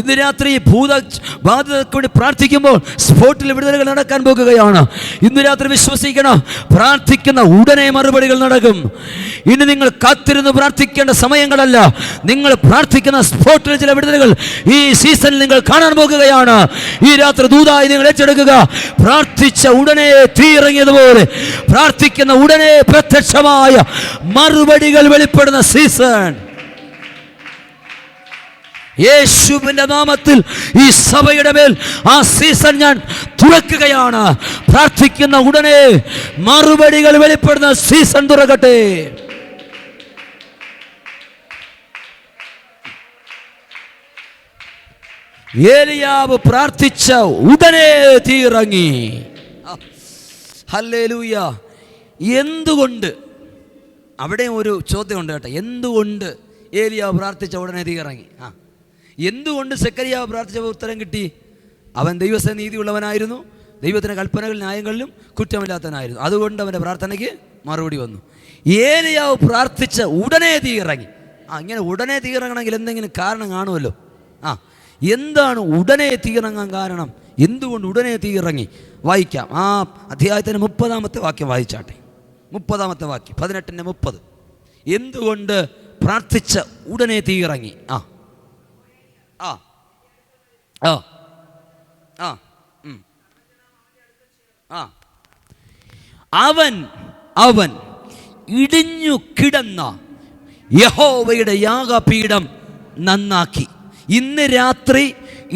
ഇന്ന് രാത്രി ഭൂതബാധിതർക്ക് വേണ്ടി പ്രാർത്ഥിക്കുമ്പോൾ സ്പോട്ടിൽ വിടുതലുകൾ നടക്കാൻ പോകുകയാണ്. ഇന്ന് രാത്രി വിശ്വസിക്കണം, പ്രാർത്ഥിക്കുന്ന ഉടനെ മറുപടികൾ നടക്കും. ഇനി നിങ്ങൾ കാത്തിരുന്ന് പ്രാർത്ഥിക്കേണ്ട സമയങ്ങളല്ല, നിങ്ങൾ പ്രാർത്ഥിക്കുന്ന സ്പോട്ടിൽ ചില വിടുതലുകൾ ഈ സീസണിൽ നിങ്ങൾ കാണാൻ പോകുകയാണ്. ഈ രാത്രി ദൂതായി നിങ്ങൾ ഏറ്റെടുക്കുക. പ്രാർത്ഥിച്ച ഉടനെ തീ ഇറങ്ങിയതുപോലെ, പ്രാർത്ഥിക്കുന്ന ഉടനെ പ്രത്യക്ഷമായ മറുപടികൾ വെളിപ്പെടുന്ന സീസൺ. യേശുവിന്റെ നാമത്തിൽ ഈ സഭയുടെ മേൽ ആ സീസൺ ഞാൻ തുറക്കുകയാണ്. പ്രാർത്ഥിക്കുന്ന ഉടനെ മറുപടികൾ വെളിപ്പെടുന്ന സീസൺ തുറക്കട്ടെ. ഏലിയാവ് പ്രാർത്ഥിച്ച ഉടനെ തീ ഇറങ്ങി. ഹല്ലേലൂയ. എന്തുകൊണ്ട്? അവിടെ ഒരു ചോദ്യമുണ്ട് കേട്ടോ. എന്തുകൊണ്ട് ഏലിയാവ് പ്രാർത്ഥിച്ച ഉടനെ തീ ഇറങ്ങി? എന്തുകൊണ്ട് സെക്കരിയാവ് പ്രാർത്ഥിച്ച ഉത്തരം കിട്ടി? അവൻ ദൈവസ്ഥ നീതിയുള്ളവനായിരുന്നു, ദൈവത്തിൻ്റെ കൽപ്പനകൾ ന്യായങ്ങളിലും കുറ്റമില്ലാത്തവനായിരുന്നു. അതുകൊണ്ട് അവൻ്റെ പ്രാർത്ഥനയ്ക്ക് മറുപടി വന്നു. ഏലിയാവ് പ്രാർത്ഥിച്ച ഉടനെ തീ ഇറങ്ങി. ഇങ്ങനെ ഉടനെ തീ ഇറങ്ങണമെങ്കിൽ എന്തെങ്കിലും കാരണം കാണുമല്ലോ. എന്താണ് ഉടനെ തീ ഇറങ്ങാൻ കാരണം? എന്തുകൊണ്ട് ഉടനെ തീ ഇറങ്ങി? വായിക്കാം. ആ അധ്യായത്തിൻ്റെ 30-ാമത്തെ വാക്യം വായിച്ചാട്ടെ. 30-ാമത്തെ വാക്യം 18:30. എന്തുകൊണ്ട് പ്രാർത്ഥിച്ച ഉടനെ തീ ഇറങ്ങി? അവൻ ഇടിഞ്ഞു കിടന്ന യഹോവയുടെ യാഗപീഠം നന്നാക്കി. ഇന്ന് രാത്രി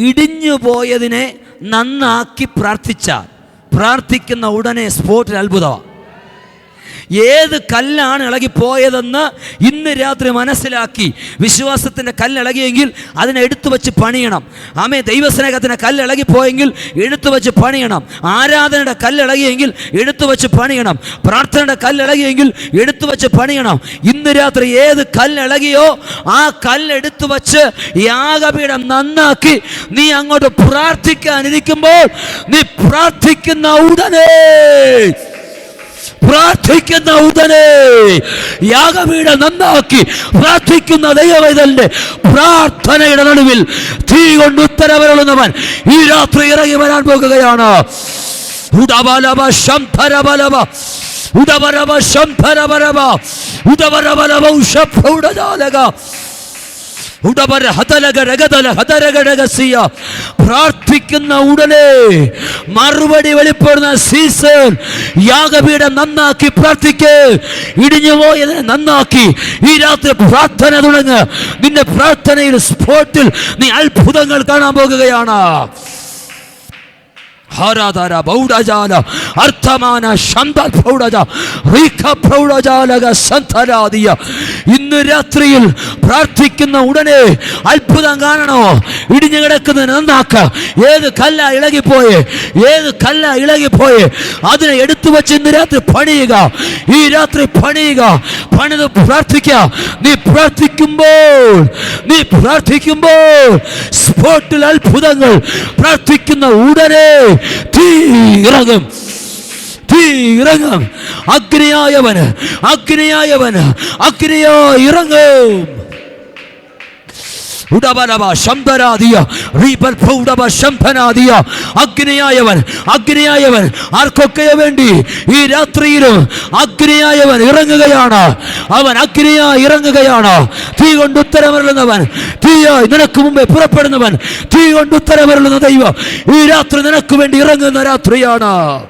ഇടിഞ്ഞു പോയതിനെ നന്നാക്കി പ്രാർത്ഥിച്ചാൽ, പ്രാർത്ഥിക്കുന്ന ഉടനെ സ്പോട്ടിൽ അത്ഭുതമാണ്. ഏത് കല്ലാണ് ഇളകിപ്പോയതെന്ന് ഇന്ന് രാത്രി മനസ്സിലാക്കി, വിശ്വാസത്തിൻ്റെ കല്ലിളകിയെങ്കിൽ അതിനെ എടുത്തു വച്ച് പണിയണം. ദൈവസ്നേഹത്തിൻ്റെ കല്ലിളകിപ്പോയെങ്കിൽ എടുത്തു വച്ച് പണിയണം. ആരാധനയുടെ കല്ലിളകിയെങ്കിൽ എടുത്തു വച്ച് പണിയണം. പ്രാർത്ഥനയുടെ കല്ലിളകിയെങ്കിൽ എടുത്തു വച്ച് പണിയണം. ഇന്ന് രാത്രി ഏത് കല്ലിളകിയോ ആ കല്ലെടുത്തു വച്ച് യാഗപീഠം നന്നാക്കി നീ അങ്ങോട്ട് പ്രാർത്ഥിക്കാനിരിക്കുമ്പോൾ, നീ പ്രാർത്ഥിക്കുന്ന ഉടനെ യാഗപീഠം നന്നാക്കി പ്രാർത്ഥിക്കുന്ന ദൈവവേദന്റെ പ്രാർത്ഥനയുടെ നടുവിൽ തീ കൊണ്ട് ഉത്തരവരുന്നവൻ ഈ രാത്രി ഇറങ്ങി വരാൻ പോകുകയാണ്. പ്രാർത്ഥിക്കുന്ന ഉടനെ മറുപടി വെളിപ്പെടുന്ന സീസൺ. യാഗപീഠം നന്നാക്കി പ്രാർത്ഥിക്ക്. ഇടിഞ്ഞു പോയതിനെ നന്നാക്കി ഈ രാത്രി പ്രാർത്ഥന തുടങ്ങ്. നിന്റെ പ്രാർത്ഥനയിൽ സ്പോട്ടിൽ നീ അത്ഭുതങ്ങൾ കാണാൻ പോകുകയാണ്. ഹരധര ബൗഡജാല അർത്ഥമാന ശന്തൽ ബൗഡജ റീഖ ബൗഡജാലക സന്തരാദിയ. ഇന്ന് രാത്രിയിൽ പ്രാർത്ഥിക്കുന്ന ഉടനെ അത്ഭുതം കാണണോ? ഇടിഞ്ഞു കിടക്കുന്നത് നന്നാക്ക. ഏത് കല്ല ഇളകിപ്പോയെ, ഏത് കല്ല ഇളകിപ്പോയെ അതിനെ എടുത്തു വെച്ച് ഇന്ന് രാത്രി പണിയുക. ഈ രാത്രി പണിയുക, പണിത് പ്രാർത്ഥിക്കുക. നീ പ്രാർത്ഥിക്കുമ്പോൾ സ്പോട്ടിൽ അത്ഭുതങ്ങൾ. പ്രാർത്ഥിക്കുന്ന ഉടനെ തീ ഇറങ്ങും. അഗ്നിയായവന് അഗ്നിയായി ഇറങ്ങും. അഗ്നിയായവൻ ആർക്കൊക്കെയോ വേണ്ടി ഈ രാത്രിയിലും അഗ്നിയായവൻ ഇറങ്ങുകയാണ്. അവൻ അഗ്നിയായി ഇറങ്ങുകയാണ്. തീ കൊണ്ട് ഉത്തരമരുളുന്നവൻ, തീയായി നിനക്ക് മുമ്പേ പുറപ്പെടുന്നവൻ, തീ കൊണ്ട് ഉത്തരമരുളുന്ന ദൈവം ഈ രാത്രി നിനക്ക് വേണ്ടി ഇറങ്ങുന്ന രാത്രിയാണ്.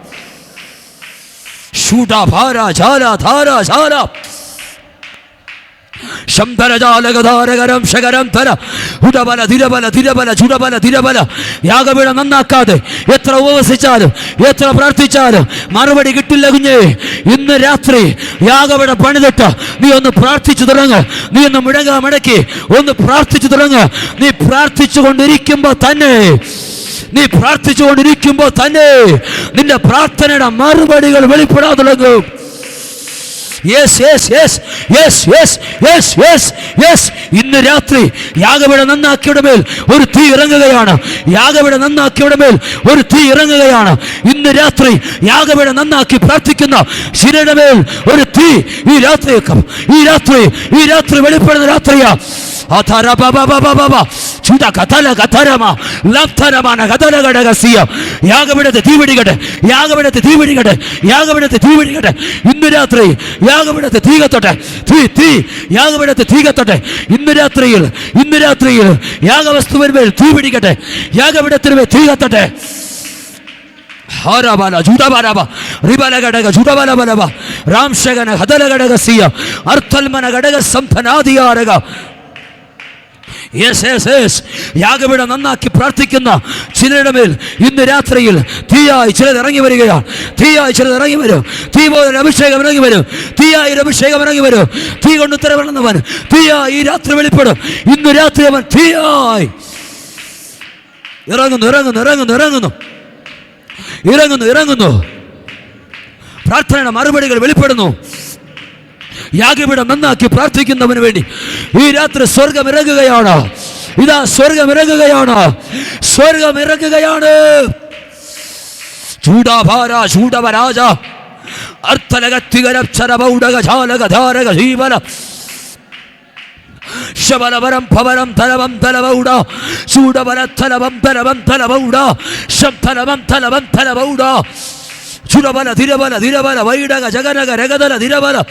യാഗപീഠം നന്നാക്കാതെ എത്ര ഉപവസിച്ചാലും എത്ര പ്രാർത്ഥിച്ചാലും മറുപടി കിട്ടില്ല കുഞ്ഞേ. ഇന്ന് രാത്രി യാഗപീഠം പണിതിട്ട് നീ ഒന്ന് പ്രാർത്ഥിച്ചു തുടങ്ങ്. നീ ഒന്ന് മടക്കി ഒന്ന് പ്രാർത്ഥിച്ചു തുടങ്ങ്. നീ പ്രാർത്ഥിച്ചു കൊണ്ടിരിക്കുമ്പോൾ തന്നെ നിന്റെ പ്രാർത്ഥനയുടെ മറുപടികൾ വെളിപ്പെടാൻ തുടങ്ങും. ഇന്ന് രാത്രി യാഗപീഠം നന്നാക്കിയുടെ മേൽ ഒരു തീ ഇറങ്ങുകയാണ്. ഇന്ന് രാത്രി യാഗപീഠം നന്നാക്കി പ്രാർത്ഥിക്കുന്ന ശിരയുടെ മേൽ ഒരു തീ ഈ രാത്രി വെളിപ്പെടുന്ന രാത്രിയാ. യാഗപീഠത്തെ തീപിടിക്കട്ടെ. ഇന്ന് രാത്രി യാഗപീഠത്തെ തീ കത്തട്ടെ. യാഗപീഠത്തെ തീ കത്തട്ടെ. ഇന്ന് രാത്രിയിൽ യാഗവസ്തുവിന് മേൽ തീ പിടിക്കട്ടെ. യാഗപീഠത്തിന് മേൽ തീ കത്തട്ടെ. രാംശകന ഹതലഘടക സിയ അർത്ഥൽമന ഘടക സംധനാദിയാരക. യാഗപീഠം നന്നാക്കി പ്രാർത്ഥിക്കുന്ന ചിലരുടെ മേൽ ഇന്ന് രാത്രിയിൽ തീയായി ചിലത് ഇറങ്ങി വരികയാണ്. തീ പോലെ അഭിഷേകം ഇറങ്ങി വരും. തീ കൊണ്ട് ഉത്തരവെള്ളുന്നവൻ തീയായി ഈ രാത്രി വെളിപ്പെടും. ഇന്ന് രാത്രി അവൻ തീയായി ഇറങ്ങുന്നു. പ്രാർത്ഥനയുടെ മറുപടികൾ വെളിപ്പെടുന്നു. യാഗപീഠം നന്നാക്കി പ്രാർത്ഥിക്കുന്നവന് വേണ്ടി ഈ രാത്രി സ്വർഗം ഇറങ്ങുകയാണ്. ഇതാ സ്വർഗം ഇറങ്ങുകയാണ്. ചൂടവരാജ അർത്ഥലകത്തികരക്ഷരബൗഡകജാലകധാരക ജീവന ശബലവരം ഭവനം തലവം തലവൗഡ ചൂടവലത്തലവം തലവം തലവൗഡ ശബ്ദലവം തലവം തലവൗഡ ചുരബല ധിരബല ധിരബല വൈഡക ജഗനക രഗതല ധിരബല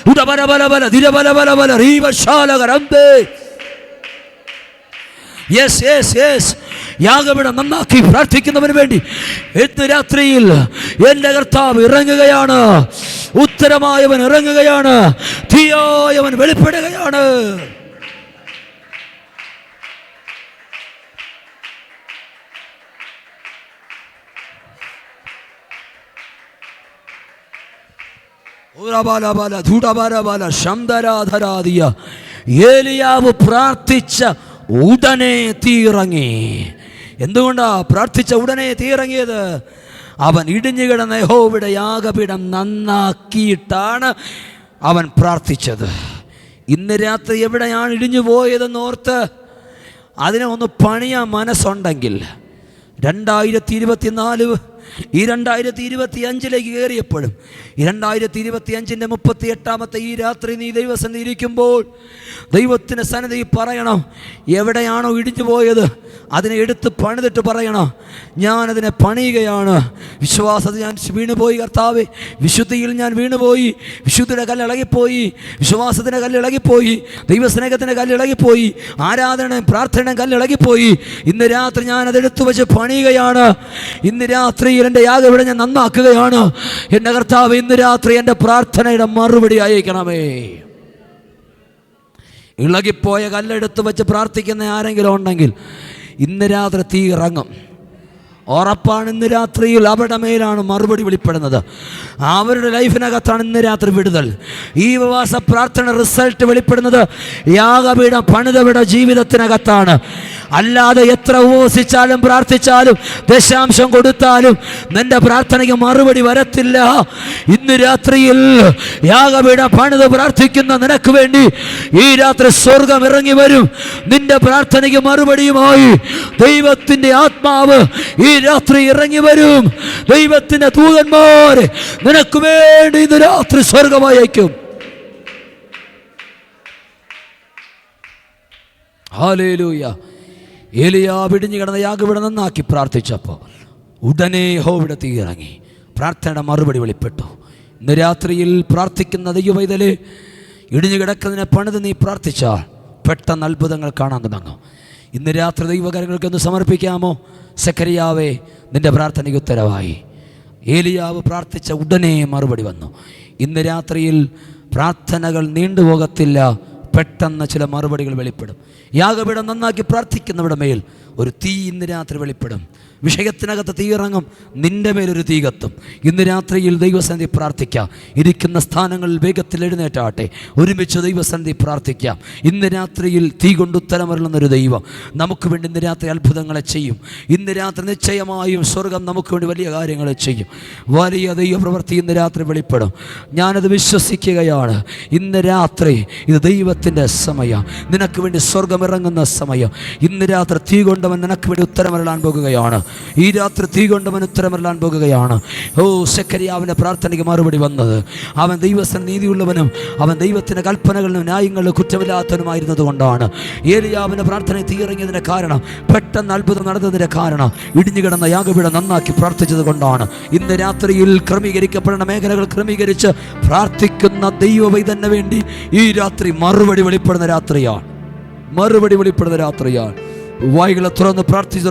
ഉടബലബലബല ധിരബലബലബല റീവശാലകരംബേ. യാഗപീഠം നന്നാക്കി പ്രാർത്ഥിക്കുന്നവന് വേണ്ടി ഇന്ന് രാത്രിയിൽ എൻ്റെ കർത്താവ് ഇറങ്ങുകയാണ്. ഉത്തരമായവൻ ഇറങ്ങുകയാണ്. തീയായവൻ വെളിപ്പെടുകയാണ്. ഏലിയാവ് പ്രാർത്ഥിച്ച ഉടനെ തീയിറങ്ങി. എന്തുകൊണ്ടാ പ്രാർത്ഥിച്ച ഉടനെ തീയിറങ്ങിയത്? അവൻ ഇടിഞ്ഞു കിടന്ന യഹോവയുടെ യാഗപീഠം നന്നാക്കിയിട്ടാണ് അവൻ പ്രാർത്ഥിച്ചത്. ഇന്ന് രാത്രി എവിടെയാണ് ഇടിഞ്ഞു പോയതെന്നോർത്ത് അതിനെ ഒന്ന് പണിയാൻ മനസ്സുണ്ടെങ്കിൽ 2024 ഈ 2025 കയറിയപ്പോഴും, ഈ 2025 38 ഈ രാത്രി നീ ദൈവസന്നിധി ഇരിക്കുമ്പോൾ ദൈവത്തിൻ്റെ സന്നിധി പറയണം, എവിടെയാണോ ഇടിഞ്ഞു പോയത് അതിനെ എടുത്ത് പണിതിട്ട് പറയണം, ഞാനതിനെ പണിയുകയാണ്. വിശ്വാസത്തിൽ ഞാൻ വീണുപോയി കർത്താവേ, വിശുദ്ധിയിൽ ഞാൻ വീണുപോയി, വിശുദ്ധിയുടെ കല്ലിളകിപ്പോയി, വിശ്വാസത്തിൻ്റെ കല്ലിളകിപ്പോയി, ദൈവസ്നേഹത്തിൻ്റെ കല്ലിളകിപ്പോയി, ആരാധനയും പ്രാർത്ഥനയും കല്ലിളകിപ്പോയി. ഇന്ന് രാത്രി ഞാൻ അതെടുത്തു വെച്ച് പണിയുകയാണ്. ഇന്ന് രാത്രിയിൽ എൻ്റെ യാഗം ഞാൻ നന്നാക്കുകയാണ്. എൻ്റെ കർത്താവ്, ഇന്ന് രാത്രി എൻ്റെ പ്രാർത്ഥനയുടെ മറുപടി അയക്കണമേ. ഇളകിപ്പോയ കല്ലെടുത്ത് വെച്ച് പ്രാർത്ഥിക്കുന്ന ആരെങ്കിലും ഉണ്ടെങ്കിൽ ഇന്ന് രാത്രി തീ ഇറങ്ങും. ഉറപ്പാണ്. ഇന്ന് രാത്രിയിൽ അവരുടെ മേലാണ് മറുപടി വെളിപ്പെടുന്നത്. അവരുടെ ലൈഫിനകത്താണ് ഇന്ന് രാത്രി വിടുതൽ. ഈ ഉപവാസ പ്രാർത്ഥന റിസൾട്ട് വെളിപ്പെടുന്നത് യാഗപീഠം പണിതവരുടെ ജീവിതത്തിനകത്താണ്. അല്ലാതെ എത്ര ഉപവസിച്ചാലും പ്രാർത്ഥിച്ചാലും ദശാംശം കൊടുത്താലും നിന്റെ പ്രാർത്ഥനയ്ക്ക് മറുപടി വരത്തില്ല. ഇന്ന് രാത്രിയിൽ യാഗപീഠം പണിത് പ്രാർത്ഥിക്കുന്ന നിനക്ക് വേണ്ടി ഈ രാത്രി സ്വർഗം ഇറങ്ങി വരും. നിന്റെ പ്രാർത്ഥനയ്ക്ക് മറുപടിയുമായി ദൈവത്തിൻ്റെ ആത്മാവ് ഈ രാത്രി ഇറങ്ങി വരും. ദൈവത്തിന്റെ ദൂതന്മാർ നിനക്ക് വേണ്ടി ഇന്ന് രാത്രി സ്വർഗമയക്കും. ഹല്ലേലൂയ. ഏലിയാവ് ഇടിഞ്ഞു കിടന്ന യാഗപീഠം നന്നാക്കി പ്രാർത്ഥിച്ചപ്പോൾ ഉടനെ യഹോവയുടെ തീ ഇറങ്ങി. പ്രാർത്ഥനയുടെ മറുപടി വെളിപ്പെട്ടു. ഇന്ന് രാത്രിയിൽ പ്രാർത്ഥിക്കുന്ന ദൈവപൈതലേ, ഇടിഞ്ഞു കിടക്കുന്നതിനെ പണിത് നീ പ്രാർത്ഥിച്ചാൽ പെട്ടെന്ന് അത്ഭുതങ്ങൾ കാണാൻ തുടങ്ങും. ഇന്ന് രാത്രി ദൈവകാര്യങ്ങൾക്കൊന്ന് സമർപ്പിക്കാമോ? സെഖരിയാവേ, നിന്റെ പ്രാർത്ഥനയ്ക്ക് ഉത്തരവായി. ഏലിയാവ് പ്രാർത്ഥിച്ച ഉടനെ മറുപടി വന്നു. ഇന്ന് രാത്രിയിൽ പ്രാർത്ഥനകൾ നീണ്ടുപോകത്തില്ല. പെട്ടെന്ന് ചില മറുപടികൾ വെളിപ്പെടും. യാഗപീഠം നന്നാക്കി പ്രാർത്ഥിക്കുന്നവരുടെ മേൽ ഒരു തീ ഇന്ന് രാത്രി വെളിപ്പെടും. വിഷയത്തിനകത്ത് തീ ഇറങ്ങും. നിന്റെ മേലൊരു തീ കത്തും. ഇന്ന് രാത്രിയിൽ ദൈവസന്നിധി പ്രാർത്ഥിക്കാം. ഇരിക്കുന്ന സ്ഥാനങ്ങളിൽ വേഗത്തിൽ എഴുന്നേറ്റാട്ടെ. ഒരുമിച്ച് ദൈവസന്നിധി പ്രാർത്ഥിക്കാം. ഇന്ന് രാത്രിയിൽ തീ കൊണ്ട് ഉത്തരമരുളുന്നൊരു ദൈവം നമുക്ക് വേണ്ടി ഇന്ന് രാത്രി അത്ഭുതങ്ങളെ ചെയ്യും. ഇന്ന് രാത്രി നിശ്ചയമായും സ്വർഗം നമുക്ക് വേണ്ടി വലിയ കാര്യങ്ങളെ ചെയ്യും. വലിയ ദൈവപ്രവൃത്തി ഇന്ന് രാത്രി വെളിപ്പെടും. ഞാനത് വിശ്വസിക്കുകയാണ്. ഇന്ന് രാത്രി ഇത് ദൈവത്തിൻ്റെ സമയം. നിനക്ക് വേണ്ടി സ്വർഗം ഇറങ്ങുന്ന സമയം. ഇന്ന് രാത്രി തീ കൊണ്ടവൻ നിനക്ക് വേണ്ടി ഉത്തരമരുളാൻ പോകുകയാണ്. ഈ രാത്രി തീ കൊണ്ടവൻ ഉത്തരമരുളാൻ പോകുകയാണ്. ഓ, സെഖരിയാവിൻ്റെ പ്രാർത്ഥനയ്ക്ക് മറുപടി വന്നത്, അവൻ ദൈവത്തിന് നീതിയുള്ളവനും അവൻ ദൈവത്തിൻ്റെ കൽപ്പനകളിലും ന്യായങ്ങളിലും കുറ്റമില്ലാത്തവനുമായിരുന്നത് കൊണ്ടാണ്. ഏലിയാവിൻ്റെ പ്രാർത്ഥനയിൽ തീ ഇറങ്ങിയതിൻ്റെ കാരണം, പെട്ടെന്ന് അത്ഭുതം നടന്നതിൻ്റെ കാരണം, ഇടിഞ്ഞു കിടന്ന യാഗപീഠം നന്നാക്കി പ്രാർത്ഥിച്ചത് കൊണ്ടാണ്. ഇന്ന് രാത്രിയിൽ ക്രമീകരിക്കപ്പെടുന്ന മേഖലകൾ ക്രമീകരിച്ച് പ്രാർത്ഥിക്കുന്ന ദൈവവൈതന് വേണ്ടി ഈ രാത്രി മറുപടി വെളിപ്പെടുന്ന രാത്രിയാണ്. മറുപടി വെളിപ്പെടുന്ന രാത്രിയാണ്. വായികളെ തുറന്ന് പ്രാർത്ഥിച്ചു.